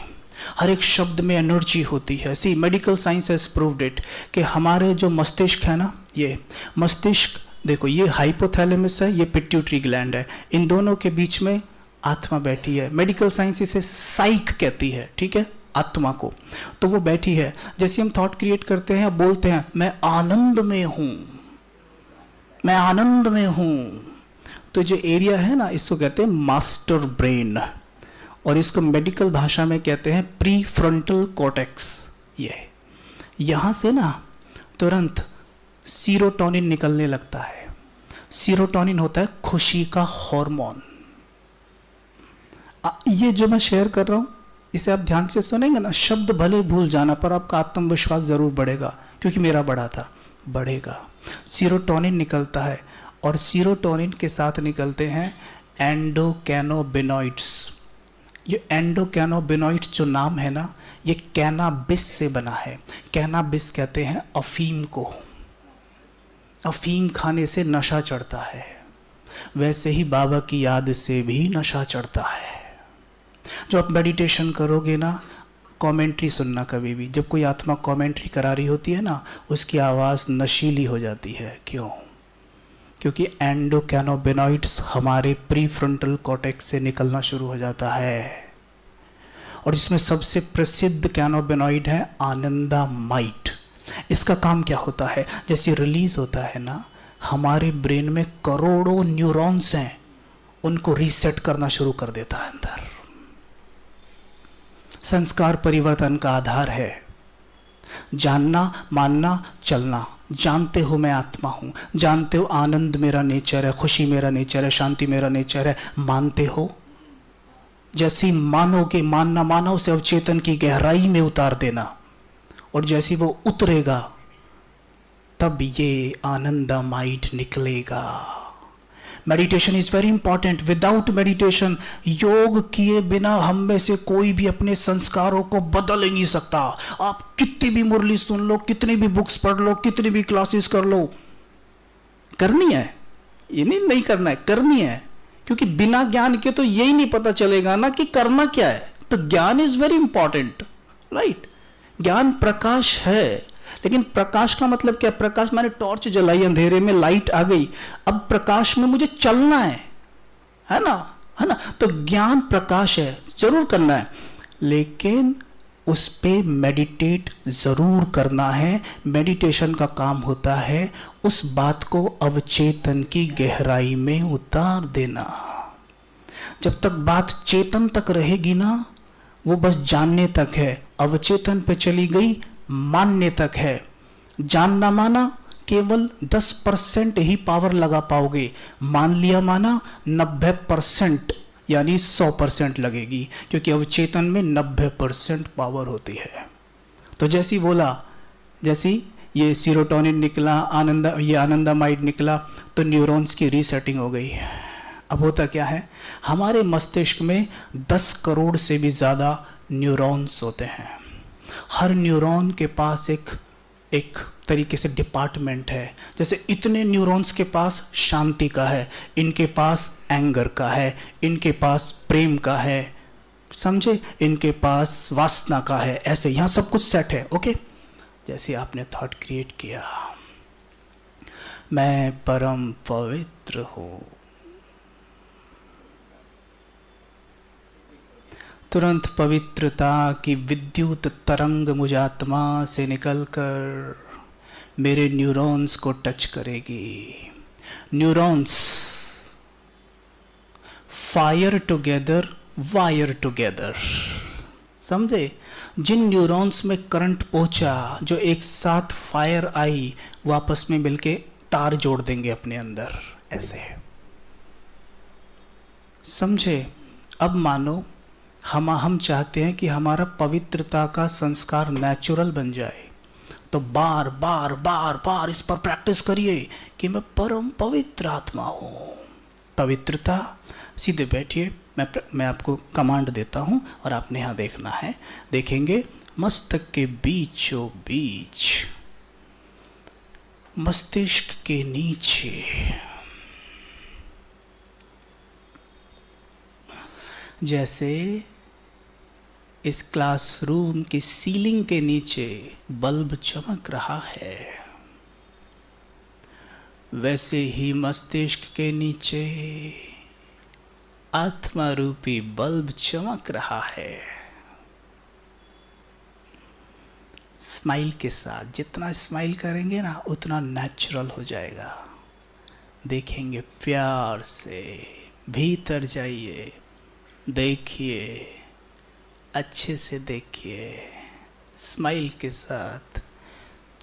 हर एक शब्द में एनर्जी होती है। See medical science has proved it कि हमारे जो मस्तिष्क है ना, ये मस्तिष्क देखो, ये हाइपोथैलेमस है, ये पिट्यूटरी ग्लैंड है, इन दोनों के बीच में आत्मा बैठी है, मेडिकल साइंस इसे साइक कहती है, ठीक है, आत्मा को। तो वो बैठी है, जैसे हम थॉट क्रिएट करते हैं, बोलते हैं मैं आनंद में हूं, मैं आनंद में हूं, तो जो एरिया है ना, इसको कहते हैं मास्टर ब्रेन, और इसको मेडिकल भाषा में कहते हैं प्री फ्रंटल कॉर्टेक्स। ये यहां से ना तुरंत सीरोटोनिन निकलने लगता है। सीरोटोनिन होता है खुशी का हार्मोन। ये जो मैं शेयर कर रहा हूं, इसे आप ध्यान से सुनेंगे ना, शब्द भले भूल जाना पर आपका आत्मविश्वास जरूर बढ़ेगा, क्योंकि मेरा बढ़ा था, बढ़ेगा। सीरोटोनिन निकलता है, और सीरोटोनिन के साथ निकलते हैं एंडोकैनोबिनॉइड्स। ये एंडोकैनोबिनॉइड्स जो नाम है ना, ये कैनाबिस से बना है। कैनाबिस कहते हैं अफीम को। अफीम खाने से नशा चढ़ता है, वैसे ही बाबा की याद से भी नशा चढ़ता है। जो आप मेडिटेशन करोगे ना, कमेंट्री सुनना कभी भी, जब कोई आत्मा कमेंट्री करा रही होती है ना, उसकी आवाज़ नशीली हो जाती है। क्यों? क्योंकि एंडोकैनोबिनॉइड्स हमारे प्री फ्रंटल कॉर्टेक्स से निकलना शुरू हो जाता है, और इसमें सबसे प्रसिद्ध कैनोबिनॉइड है आनंदामाइड। इसका काम क्या होता है? जैसे रिलीज होता है ना, हमारे ब्रेन में करोड़ों न्यूरॉन्स हैं, उनको रीसेट करना शुरू कर देता है अंदर। संस्कार परिवर्तन का आधार है जानना, मानना, चलना। जानते हो मैं आत्मा हूं, जानते हो आनंद मेरा नेचर है, खुशी मेरा नेचर है, शांति मेरा नेचर है। मानते हो, जैसी मानोगे, मानना माना उसे अवचेतन की गहराई में उतार देना, और जैसी वो उतरेगा तब ये आनंदामाइड निकलेगा। Meditation is very important. Without meditation, योग किए बिना हम में से कोई भी अपने संस्कारों को बदल ही नहीं सकता। आप कितनी भी मुरली सुन लो, कितनी भी बुक्स पढ़ लो, कितनी भी क्लासेस कर लो, करनी है, ये नहीं करना है, करनी है। क्योंकि बिना ज्ञान के तो यही नहीं पता चलेगा ना कि करना क्या है। तो ज्ञान इज वेरी इंपॉर्टेंट, राइट। ज्ञान प्रकाश है, लेकिन प्रकाश का मतलब क्या? प्रकाश मैंने टॉर्च जलाई, अंधेरे में लाइट आ गई, अब प्रकाश में मुझे चलना है ना, है ना। तो ज्ञान प्रकाश है, जरूर करना है, लेकिन उस पे मेडिटेट जरूर करना है। मेडिटेशन का काम होता है उस बात को अवचेतन की गहराई में उतार देना। जब तक बात चेतन तक रहेगी ना, वो बस जानने तक है। अवचेतन पे चली गई, मानने तक है। जानना माना केवल 10% ही पावर लगा पाओगे, मान लिया माना 90% यानी 100% लगेगी, क्योंकि अवचेतन में 90% पावर होती है। तो जैसी बोला, जैसी ये सीरोटोनिन निकला, ये आनंदामाइड निकला, तो न्यूरॉन्स की रीसेटिंग हो गई। अब होता क्या है, हमारे मस्तिष्क में 10 करोड़ से भी ज़्यादा न्यूरॉन्स होते हैं। हर न्यूरॉन के पास एक तरीके से डिपार्टमेंट है। जैसे इतने न्यूरॉन्स के पास शांति का है, इनके पास एंगर का है, इनके पास प्रेम का है, समझे, इनके पास वासना का है। ऐसे यहाँ सब कुछ सेट है, ओके। जैसे आपने थॉट क्रिएट किया, मैं परम पवित्र हूँ, तुरंत पवित्रता की विद्युत तरंग मुझ आत्मा से निकलकर मेरे न्यूरॉन्स को टच करेगी। Neurons fire together, wire together, समझे। जिन न्यूरॉन्स में करंट पहुंचा, जो एक साथ फायर आई, वो आपस में मिलके तार जोड़ देंगे अपने अंदर, ऐसे, समझे। अब मानो हम चाहते हैं कि हमारा पवित्रता का संस्कार नेचुरल बन जाए, तो बार बार बार बार इस पर प्रैक्टिस करिए कि मैं परम पवित्र आत्मा हूँ। पवित्रता, सीधे बैठिए, मैं आपको कमांड देता हूँ और आपने यहाँ देखना है। देखेंगे मस्तक के बीचों बीच, मस्तिष्क के नीचे, जैसे इस क्लासरूम की सीलिंग के नीचे बल्ब चमक रहा है, वैसे ही मस्तिष्क के नीचे आत्मा रूपी बल्ब चमक रहा है। स्माइल के साथ, जितना स्माइल करेंगे ना उतना नेचुरल हो जाएगा। देखेंगे प्यार से, भीतर जाइए, देखिए, अच्छे से देखिए, स्माइल के साथ।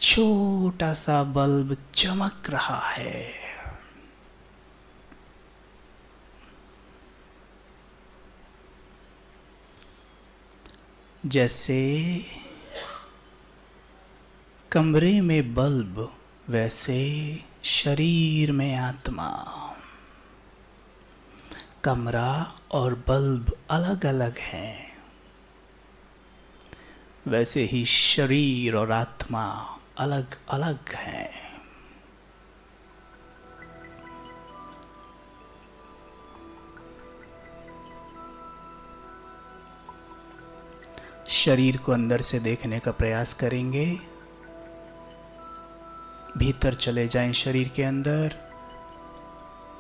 छोटा सा बल्ब चमक रहा है। जैसे कमरे में बल्ब, वैसे शरीर में आत्मा। कमरा और बल्ब अलग अलग हैं, वैसे ही शरीर और आत्मा अलग अलग हैं। शरीर को अंदर से देखने का प्रयास करेंगे। भीतर चले जाएं शरीर के अंदर,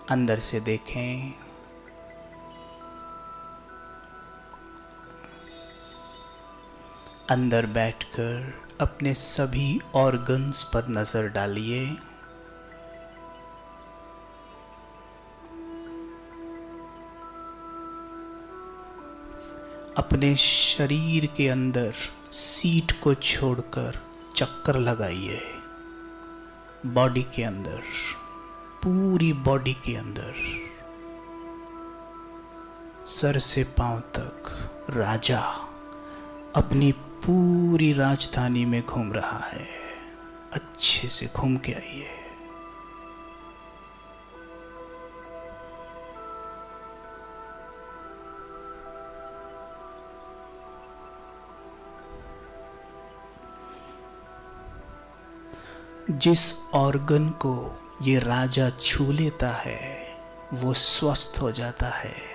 अंदर से देखें। अंदर बैठकर अपने सभी ऑर्गन्स पर नजर डालिए। अपने शरीर के अंदर सीट को छोड़कर चक्कर लगाइए। बॉडी के अंदर, पूरी बॉडी के अंदर, सर से पांव तक राजा अपनी पूरी राजधानी में घूम रहा है। अच्छे से घूम के आइए। जिस ऑर्गन को ये राजा छू लेता है वो स्वस्थ हो जाता है।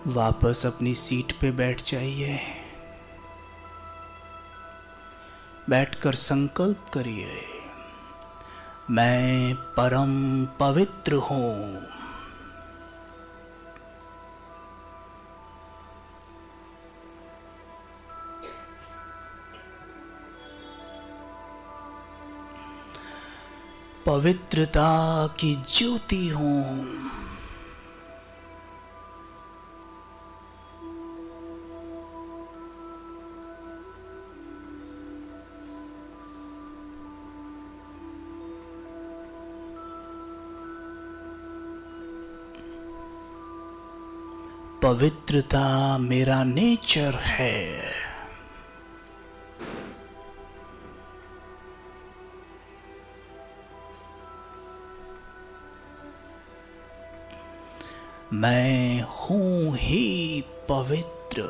वापस अपनी सीट पे बैठ जाइए। बैठकर संकल्प करिए, मैं परम पवित्र हूं। पवित्रता की ज्योति हूं। पवित्रता मेरा नेचर है। मैं हूं ही पवित्र।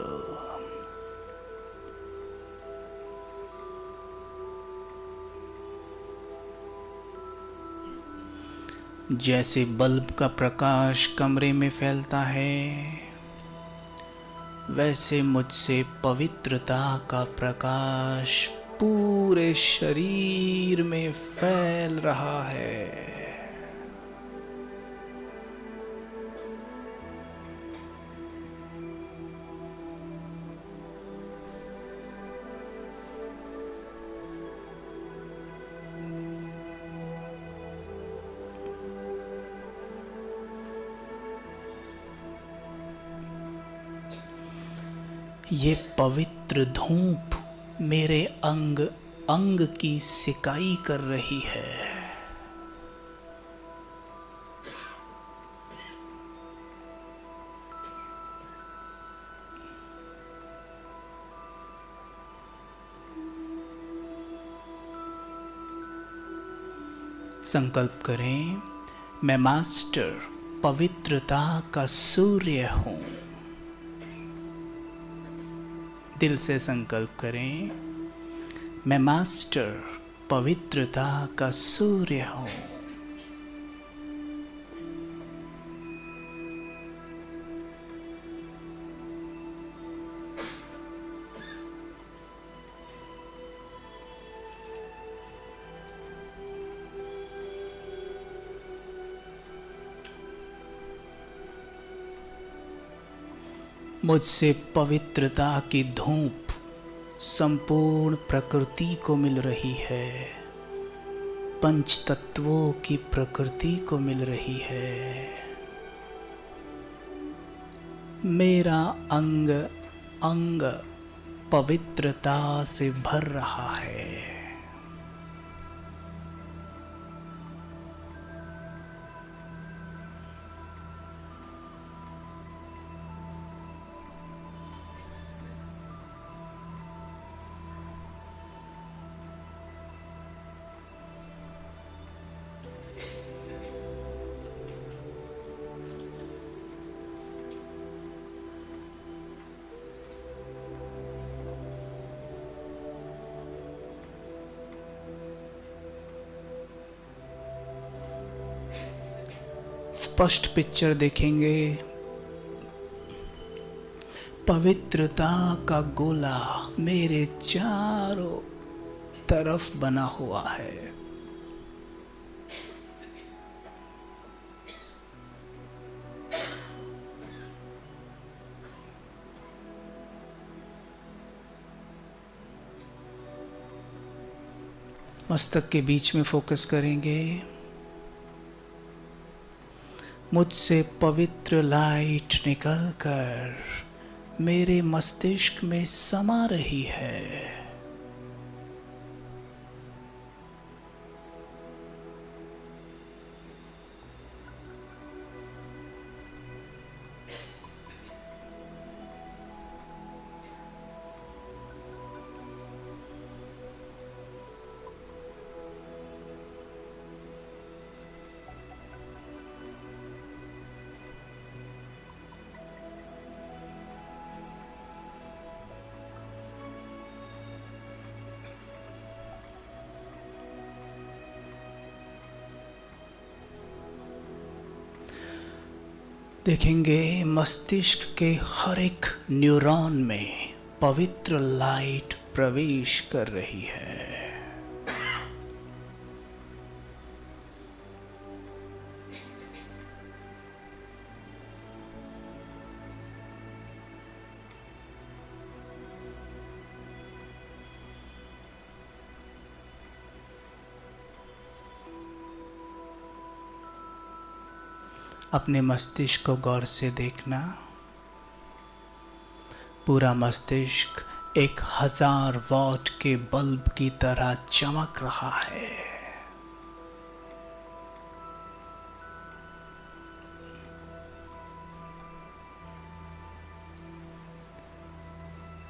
जैसे बल्ब का प्रकाश कमरे में फैलता है, वैसे मुझसे पवित्रता का प्रकाश पूरे शरीर में फैल रहा है। ये पवित्र धूप मेरे अंग अंग की सिकाई कर रही है। संकल्प करें, मैं मास्टर पवित्रता का सूर्य हूं। दिल से संकल्प करें, मैं मास्टर पवित्रता का सूर्य हूँ। मुझसे पवित्रता की धूप संपूर्ण प्रकृति को मिल रही है, पंच तत्वों की प्रकृति को मिल रही है। मेरा अंग अंग पवित्रता से भर रहा है। स्पष्ट पिक्चर देखेंगे। पवित्रता का गोला मेरे चारों तरफ बना हुआ है। मस्तक के बीच में फोकस करेंगे। मुझसे पवित्र लाइट निकलकर मेरे मस्तिष्क में समा रही है। देखेंगे मस्तिष्क के हर एक न्यूरॉन में पवित्र लाइट प्रवेश कर रही है। अपने मस्तिष्क को गौर से देखना। पूरा मस्तिष्क 1000 वॉट के बल्ब की तरह चमक रहा है।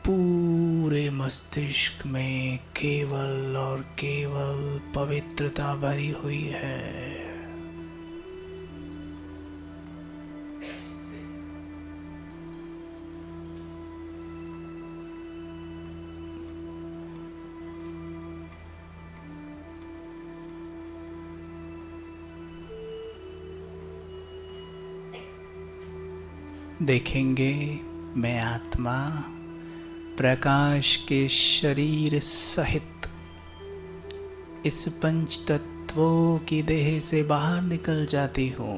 पूरे मस्तिष्क में केवल और केवल पवित्रता भरी हुई है। देखेंगे मैं आत्मा प्रकाश के शरीर सहित इस पंच तत्वों की देह से बाहर निकल जाती हूँ।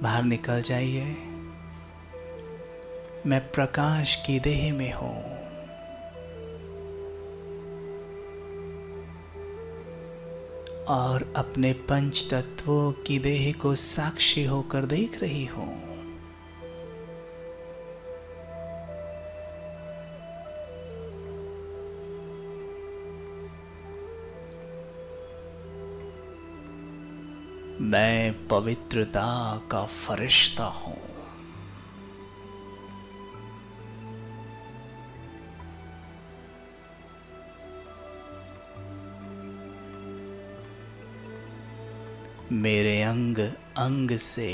बाहर निकल जाइए। मैं प्रकाश की देह में हूँ। और अपने पंच तत्वों की देह को साक्षी होकर देख रही हूं। मैं पवित्रता का फरिश्ता हूं। मेरे अंग अंग से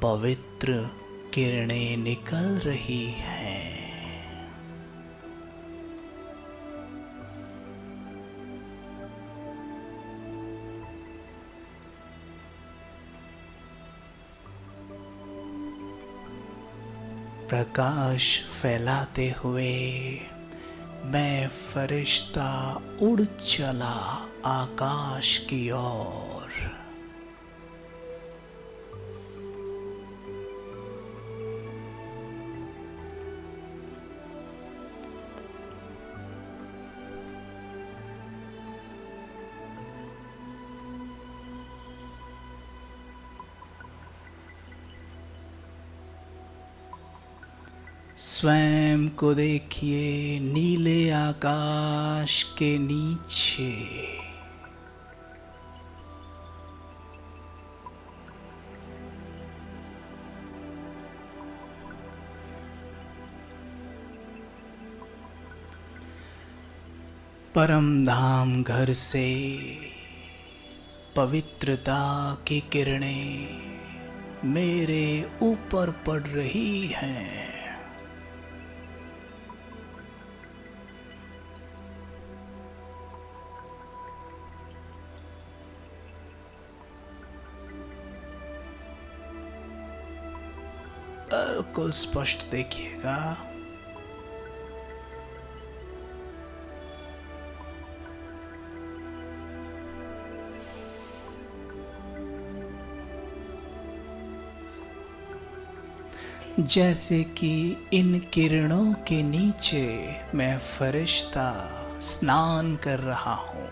पवित्र किरणें निकल रही हैं। प्रकाश फैलाते हुए मैं फरिश्ता उड़ चला आकाश की ओर। स्वयं को देखिए नीले आकाश के नीचे। परम धाम घर से पवित्रता की किरणें मेरे ऊपर पड़ रही हैं। बिल्कुल स्पष्ट देखिएगा। जैसे कि इन किरणों के नीचे मैं फरिश्ता स्नान कर रहा हूं।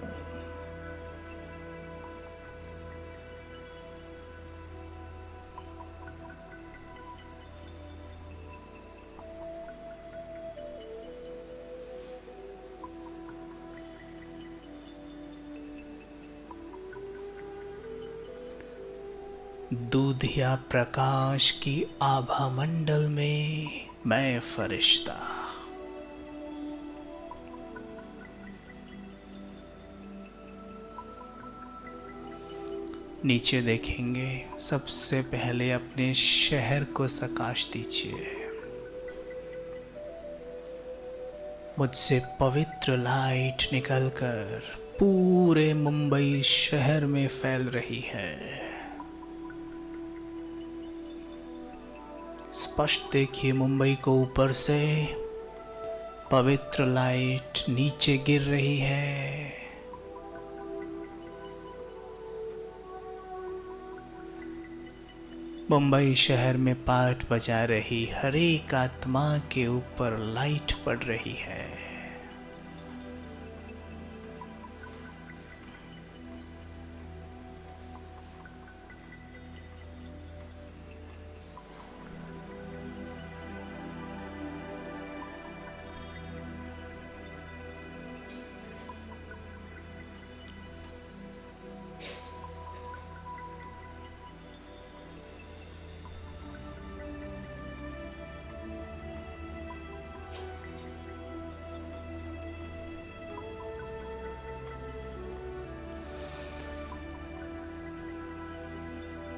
दूधिया प्रकाश की आभा मंडल में मैं फरिश्ता। नीचे देखेंगे, सबसे पहले अपने शहर को सकाश दीजिए। मुझसे पवित्र लाइट निकलकर पूरे मुंबई शहर में फैल रही है। स्पष्ट देखिए, मुंबई को ऊपर से पवित्र लाइट नीचे गिर रही है। मुंबई शहर में पाठ बजा रही हर एक आत्मा के ऊपर लाइट पड़ रही है।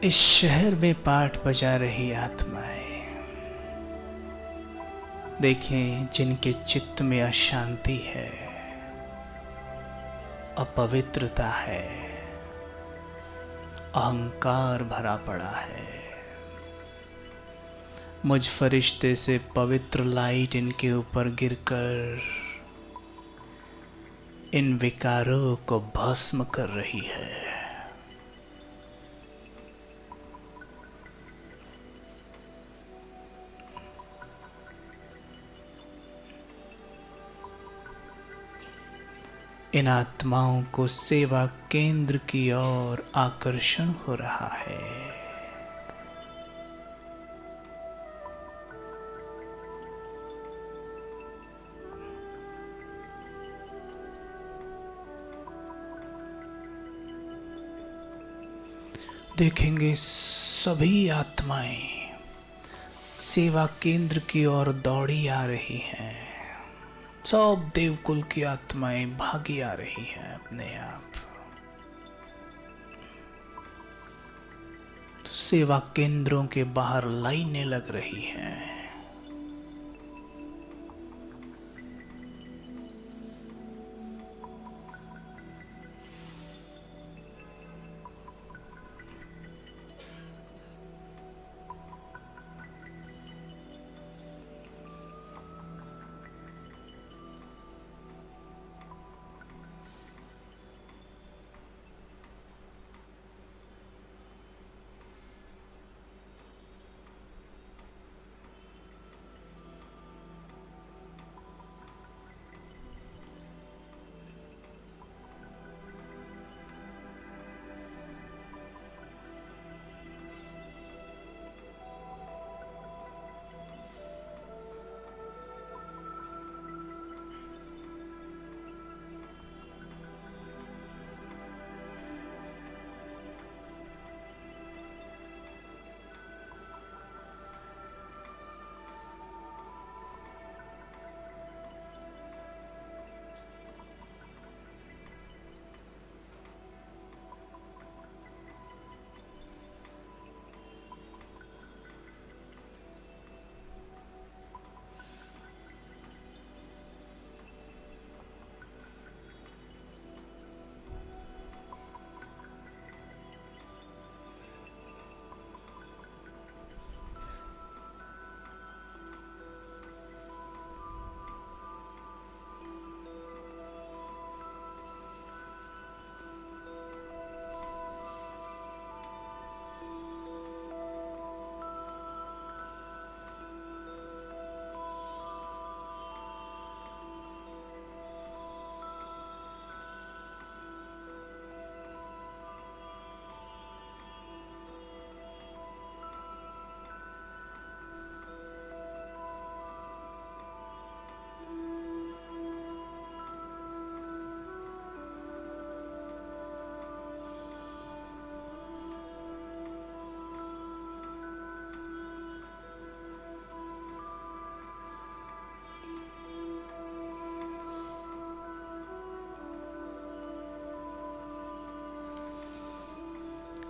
इस शहर में पाठ बजा रही आत्माएं, देखें जिनके चित्त में अशांति है, अपवित्रता है, अहंकार भरा पड़ा है। मुझ फरिश्ते से पवित्र लाइट इनके ऊपर गिरकर इन विकारों को भस्म कर रही है। इन आत्माओं को सेवा केंद्र की ओर आकर्षण हो रहा है। देखेंगे सभी आत्माएं सेवा केंद्र की ओर दौड़ी आ रही हैं। सब देवकुल की आत्माएं भागी आ रही हैं अपने आप। सेवा केंद्रों के बाहर लाइनें लग रही हैं।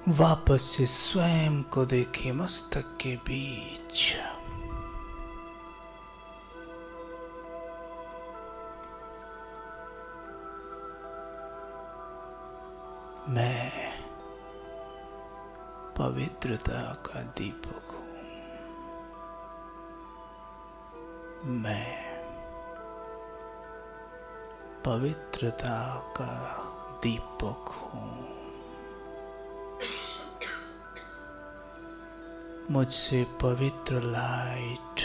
वापस से स्वयं को देखें मस्तक के बीच। मैं पवित्रता का दीपक हूँ। मैं पवित्रता का दीपक हूँ। मुझसे पवित्र लाइट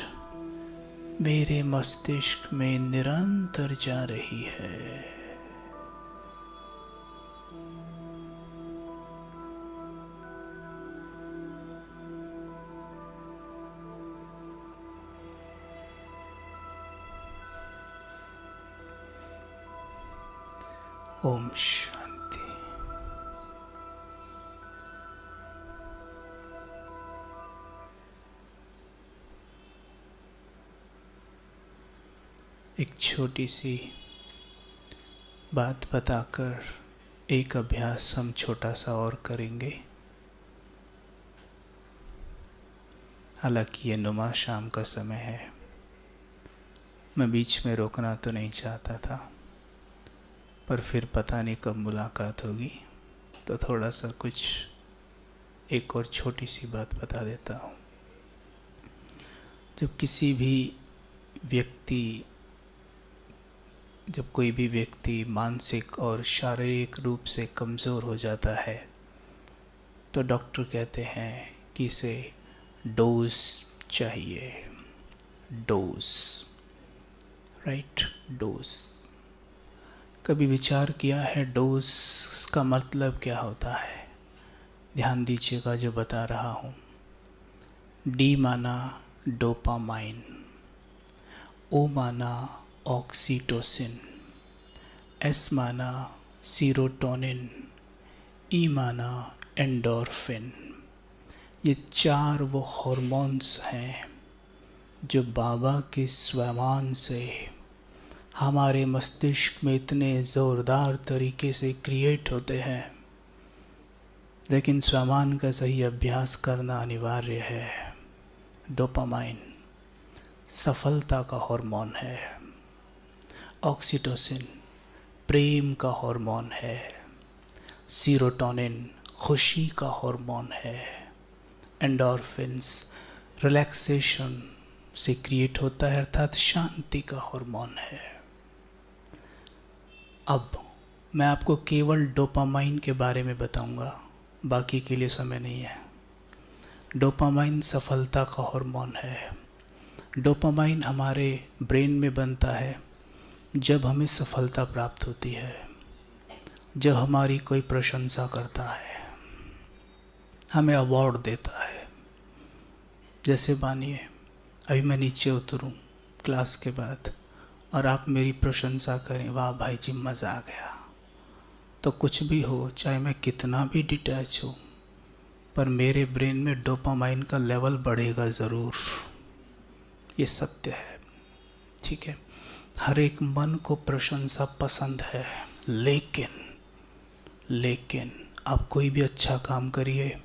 मेरे मस्तिष्क में निरंतर जा रही है। ओम शांति। एक छोटी सी बात बताकर एक अभ्यास हम छोटा सा और करेंगे। हालांकि ये नुमा शाम का समय है, मैं बीच में रोकना तो नहीं चाहता था, पर फिर पता नहीं कब मुलाकात होगी, तो थोड़ा सा कुछ एक और छोटी सी बात बता देता हूँ। जब कोई भी व्यक्ति मानसिक और शारीरिक रूप से कमज़ोर हो जाता है, तो डॉक्टर कहते हैं कि इसे डोज चाहिए। Dose, right? डोज। कभी विचार किया है डोज का मतलब क्या होता है? ध्यान दीजिएगा जो बता रहा हूँ। डी माना डोपामाइन, ओ माना ऑक्सीटोसिन, एस माना सीरोटोनिन, ई माना एंडोर्फिन। ये चार वो हार्मोन्स हैं जो बाबा के स्वमान से हमारे मस्तिष्क में इतने ज़ोरदार तरीके से क्रिएट होते हैं लेकिन स्वमान का सही अभ्यास करना अनिवार्य है। डोपामाइन सफलता का हार्मोन है, ऑक्सीटोसिन प्रेम का हार्मोन है, सीरोटोनिन खुशी का हार्मोन है, एंडोर्फिन्स रिलैक्सेशन से क्रिएट होता है अर्थात शांति का हार्मोन है। अब मैं आपको केवल डोपामाइन के बारे में बताऊंगा, बाकी के लिए समय नहीं है। डोपामाइन सफलता का हार्मोन है। डोपामाइन हमारे ब्रेन में बनता है जब हमें सफलता प्राप्त होती है, जब हमारी कोई प्रशंसा करता है, हमें अवार्ड देता है। जैसे मानिए अभी मैं नीचे उतरूं क्लास के बाद और आप मेरी प्रशंसा करें, वाह भाई जी मज़ा आ गया, तो कुछ भी हो, चाहे मैं कितना भी डिटैच हूँ, पर मेरे ब्रेन में डोपामाइन का लेवल बढ़ेगा ज़रूर। ये सत्य है, ठीक है। हर एक मन को प्रशंसा पसंद है, लेकिन आप कोई भी अच्छा काम करिए,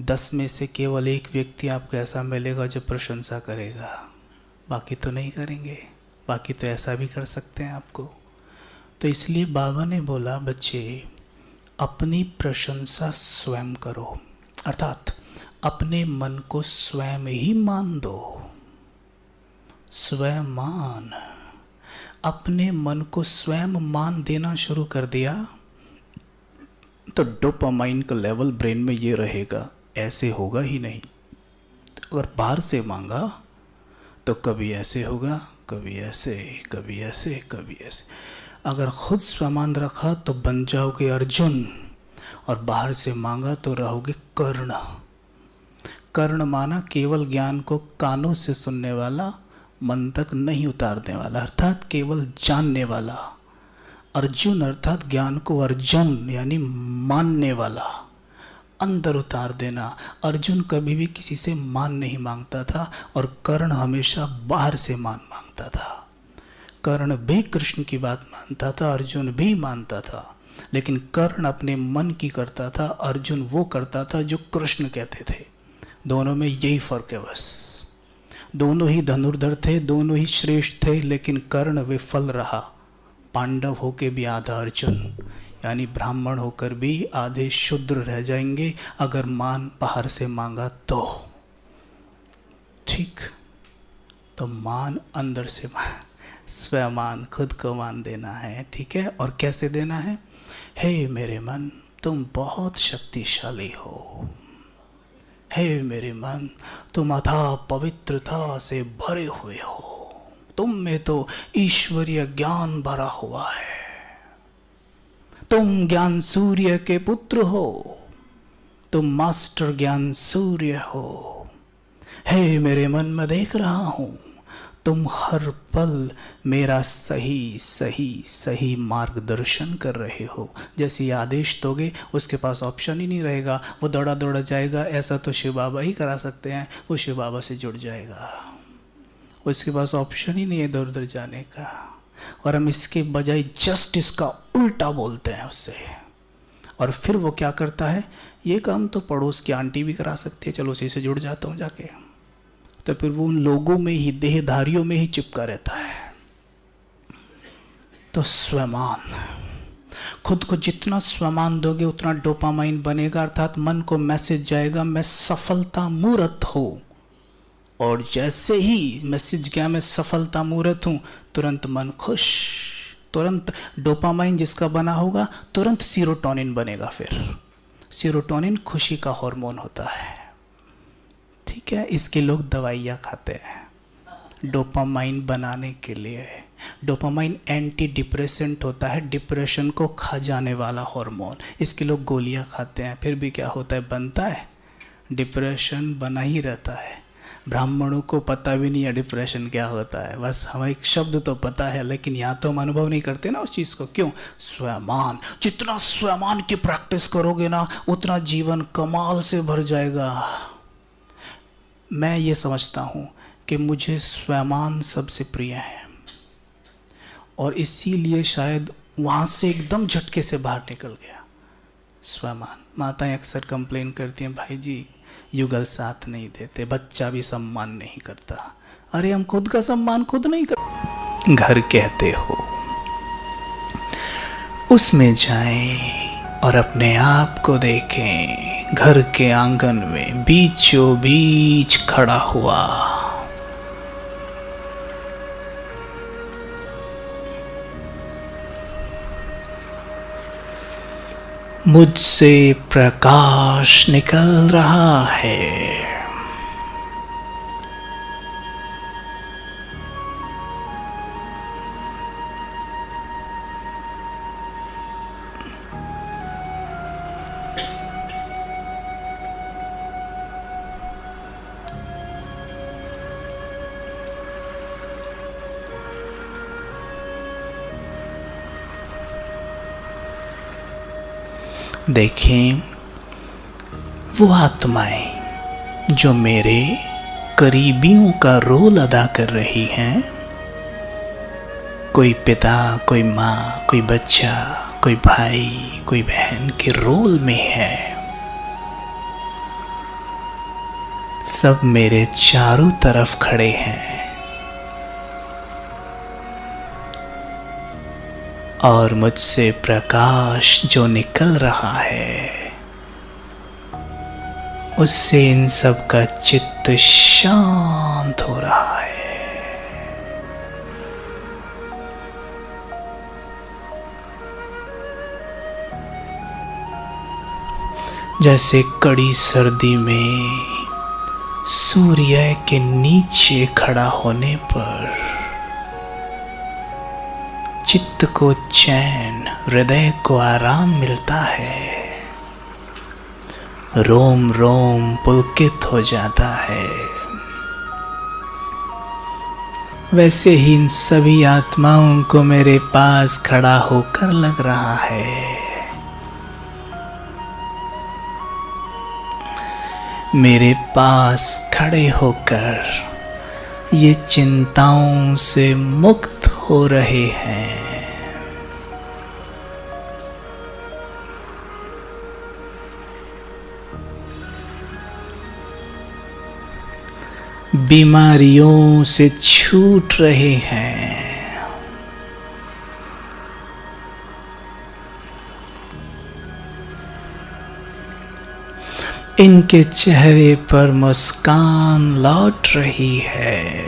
10 में से केवल एक व्यक्ति आपको ऐसा मिलेगा जो प्रशंसा करेगा, बाकी तो नहीं करेंगे। बाकी तो ऐसा भी कर सकते हैं आपको। तो इसलिए बाबा ने बोला, बच्चे अपनी प्रशंसा स्वयं करो, अर्थात अपने मन को स्वयं ही मान दो। स्वयं मान, अपने मन को स्वयं मान देना शुरू कर दिया तो डोपामाइन का लेवल ब्रेन में ये रहेगा, ऐसे होगा ही नहीं। अगर बाहर से मांगा तो कभी ऐसे होगा, कभी ऐसे, कभी ऐसे, कभी ऐसे। अगर खुद स्वमान रखा तो बन जाओगे अर्जुन, और बाहर से मांगा तो रहोगे कर्ण। कर्ण माना केवल ज्ञान को कानों से सुनने वाला, मन तक नहीं उतारने वाला, अर्थात केवल जानने वाला। अर्जुन अर्थात ज्ञान को अर्जुन यानी मानने वाला, अंदर उतार देना। अर्जुन कभी भी किसी से मान नहीं मांगता था और कर्ण हमेशा बाहर से मान मांगता था। कर्ण भी कृष्ण की बात मानता था, अर्जुन भी मानता था, लेकिन कर्ण अपने मन की करता था, अर्जुन वो करता था जो कृष्ण कहते थे। दोनों में यही फर्क है बस। दोनों ही धनुर्धर थे, दोनों ही श्रेष्ठ थे, लेकिन कर्ण विफल रहा। पांडव होके भी आधा अर्जुन, यानी ब्राह्मण होकर भी आधे शूद्र रह जाएंगे अगर मान बाहर से मांगा तो। ठीक, तो मान अंदर से मान, स्वमान खुद को मान देना है, ठीक है। और कैसे देना है? हे मेरे मन तुम बहुत शक्तिशाली हो, हे मेरे मन तुम अथाह पवित्रता से भरे हुए हो, तुम में तो ईश्वरीय ज्ञान भरा हुआ है, तुम ज्ञान सूर्य के पुत्र हो, तुम मास्टर ज्ञान सूर्य हो। हे मेरे मन में देख रहा हूं तुम हर पल मेरा सही सही सही मार्गदर्शन कर रहे हो। जैसे ही आदेश दोगे उसके पास ऑप्शन ही नहीं रहेगा, वो दौड़ा दौड़ा जाएगा। ऐसा तो शिव बाबा ही करा सकते हैं, वो शिव बाबा से जुड़ जाएगा, उसके पास ऑप्शन ही नहीं है इधर उधर जाने का। और हम इसके बजाय जस्ट इसका उल्टा बोलते हैं उससे। और फिर वो क्या करता है, ये काम तो पड़ोस की आंटी भी करा सकती है, चलो उसी से जुड़ जाता हूँ जाके। तो फिर वो उन लोगों में ही, देहधारियों में ही चिपका रहता है। तो स्वमान, खुद को जितना स्वमान दोगे उतना डोपामाइन बनेगा, अर्थात मन को मैसेज जाएगा मैं सफलता मूर्त हूँ। और जैसे ही मैसेज गया मैं सफलता मूर्त हूँ, तुरंत मन खुश, तुरंत डोपामाइन जिसका बना होगा तुरंत सीरोटोनिन बनेगा। फिर सीरोटोनिन खुशी का हार्मोन होता है, ठीक है। इसके लोग दवाइयाँ खाते हैं डोपामाइन बनाने के लिए। डोपामाइन एंटी डिप्रेसेंट होता है, डिप्रेशन को खा जाने वाला हार्मोन। इसके लोग गोलियाँ खाते हैं, फिर भी क्या होता है, बनता है, डिप्रेशन बना ही रहता है। ब्राह्मणों को पता भी नहीं है डिप्रेशन क्या होता है, बस हमें एक शब्द तो पता है, लेकिन यहाँ तो हम अनुभव नहीं करते ना उस चीज़ को। क्यों? स्वमान। जितना स्वमान की प्रैक्टिस करोगे ना उतना जीवन कमाल से भर जाएगा। मैं ये समझता हूँ कि मुझे स्वमान सबसे प्रिय है, और इसीलिए शायद वहाँ से एकदम झटके से बाहर निकल गया। स्वमान। माताएं अक्सर कंप्लेन करती हैं, भाई जी युगल साथ नहीं देते, बच्चा भी सम्मान नहीं करता। अरे हम खुद का सम्मान खुद नहीं कर, घर कहते हो उसमें जाएं और अपने आप को देखें। घर के आंगन में बीचों बीच खड़ा हुआ, मुझसे प्रकाश निकल रहा है। देखें वो आत्माएं जो मेरे करीबियों का रोल अदा कर रही हैं। कोई पिता, कोई माँ, कोई बच्चा, कोई भाई, कोई बहन के रोल में है। सब मेरे चारों तरफ खड़े हैं और मुझसे प्रकाश जो निकल रहा है उससे इन सब का चित्त शांत हो रहा है। जैसे कड़ी सर्दी में सूर्य के नीचे खड़ा होने पर चित्त को चैन, हृदय को आराम मिलता है, रोम रोम पुलकित हो जाता है, वैसे ही इन सभी आत्माओं को मेरे पास खड़ा होकर लग रहा है मेरे पास खड़े होकर ये चिंताओं से मुक्त हो रहे हैं। बीमारियों से छूट रहे हैं। इनके चेहरे पर मुस्कान लौट रही है।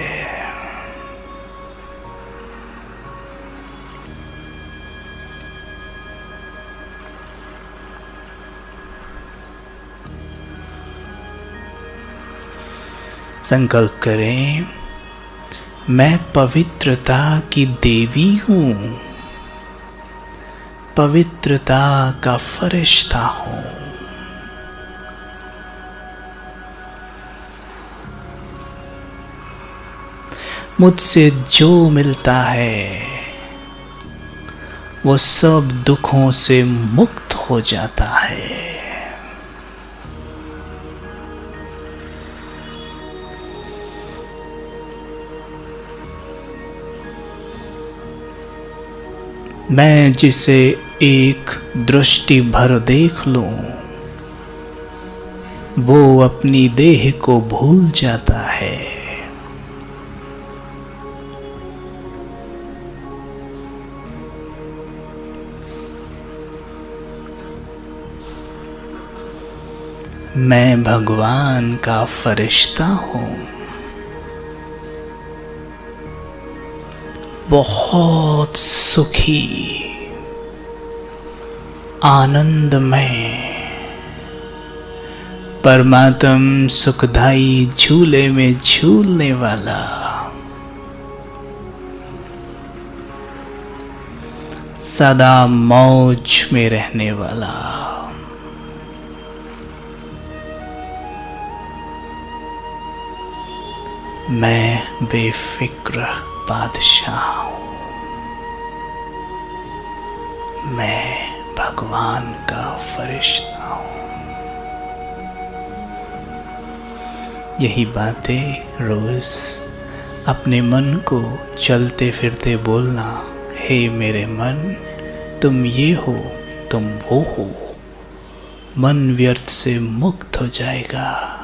संकल्प करें, मैं पवित्रता की देवी हूं, पवित्रता का फरिश्ता हूं। मुझसे जो मिलता है वो सब दुखों से मुक्त हो जाता है। मैं जिसे एक दृष्टि भर देख लूं वो अपनी देह को भूल जाता है। मैं भगवान का फरिश्ता हूं, बहुत सुखी, आनंदमय, परमात्म सुखदाई झूले में झूलने वाला, सदा मौज में रहने वाला, मैं बेफिक्र बादशाह हूं। मैं भगवान का फरिश्ता हूं। यही बातें रोज अपने मन को चलते फिरते बोलना। हे मेरे मन, तुम ये हो, तुम वो हो, मन व्यर्थ से मुक्त हो जाएगा।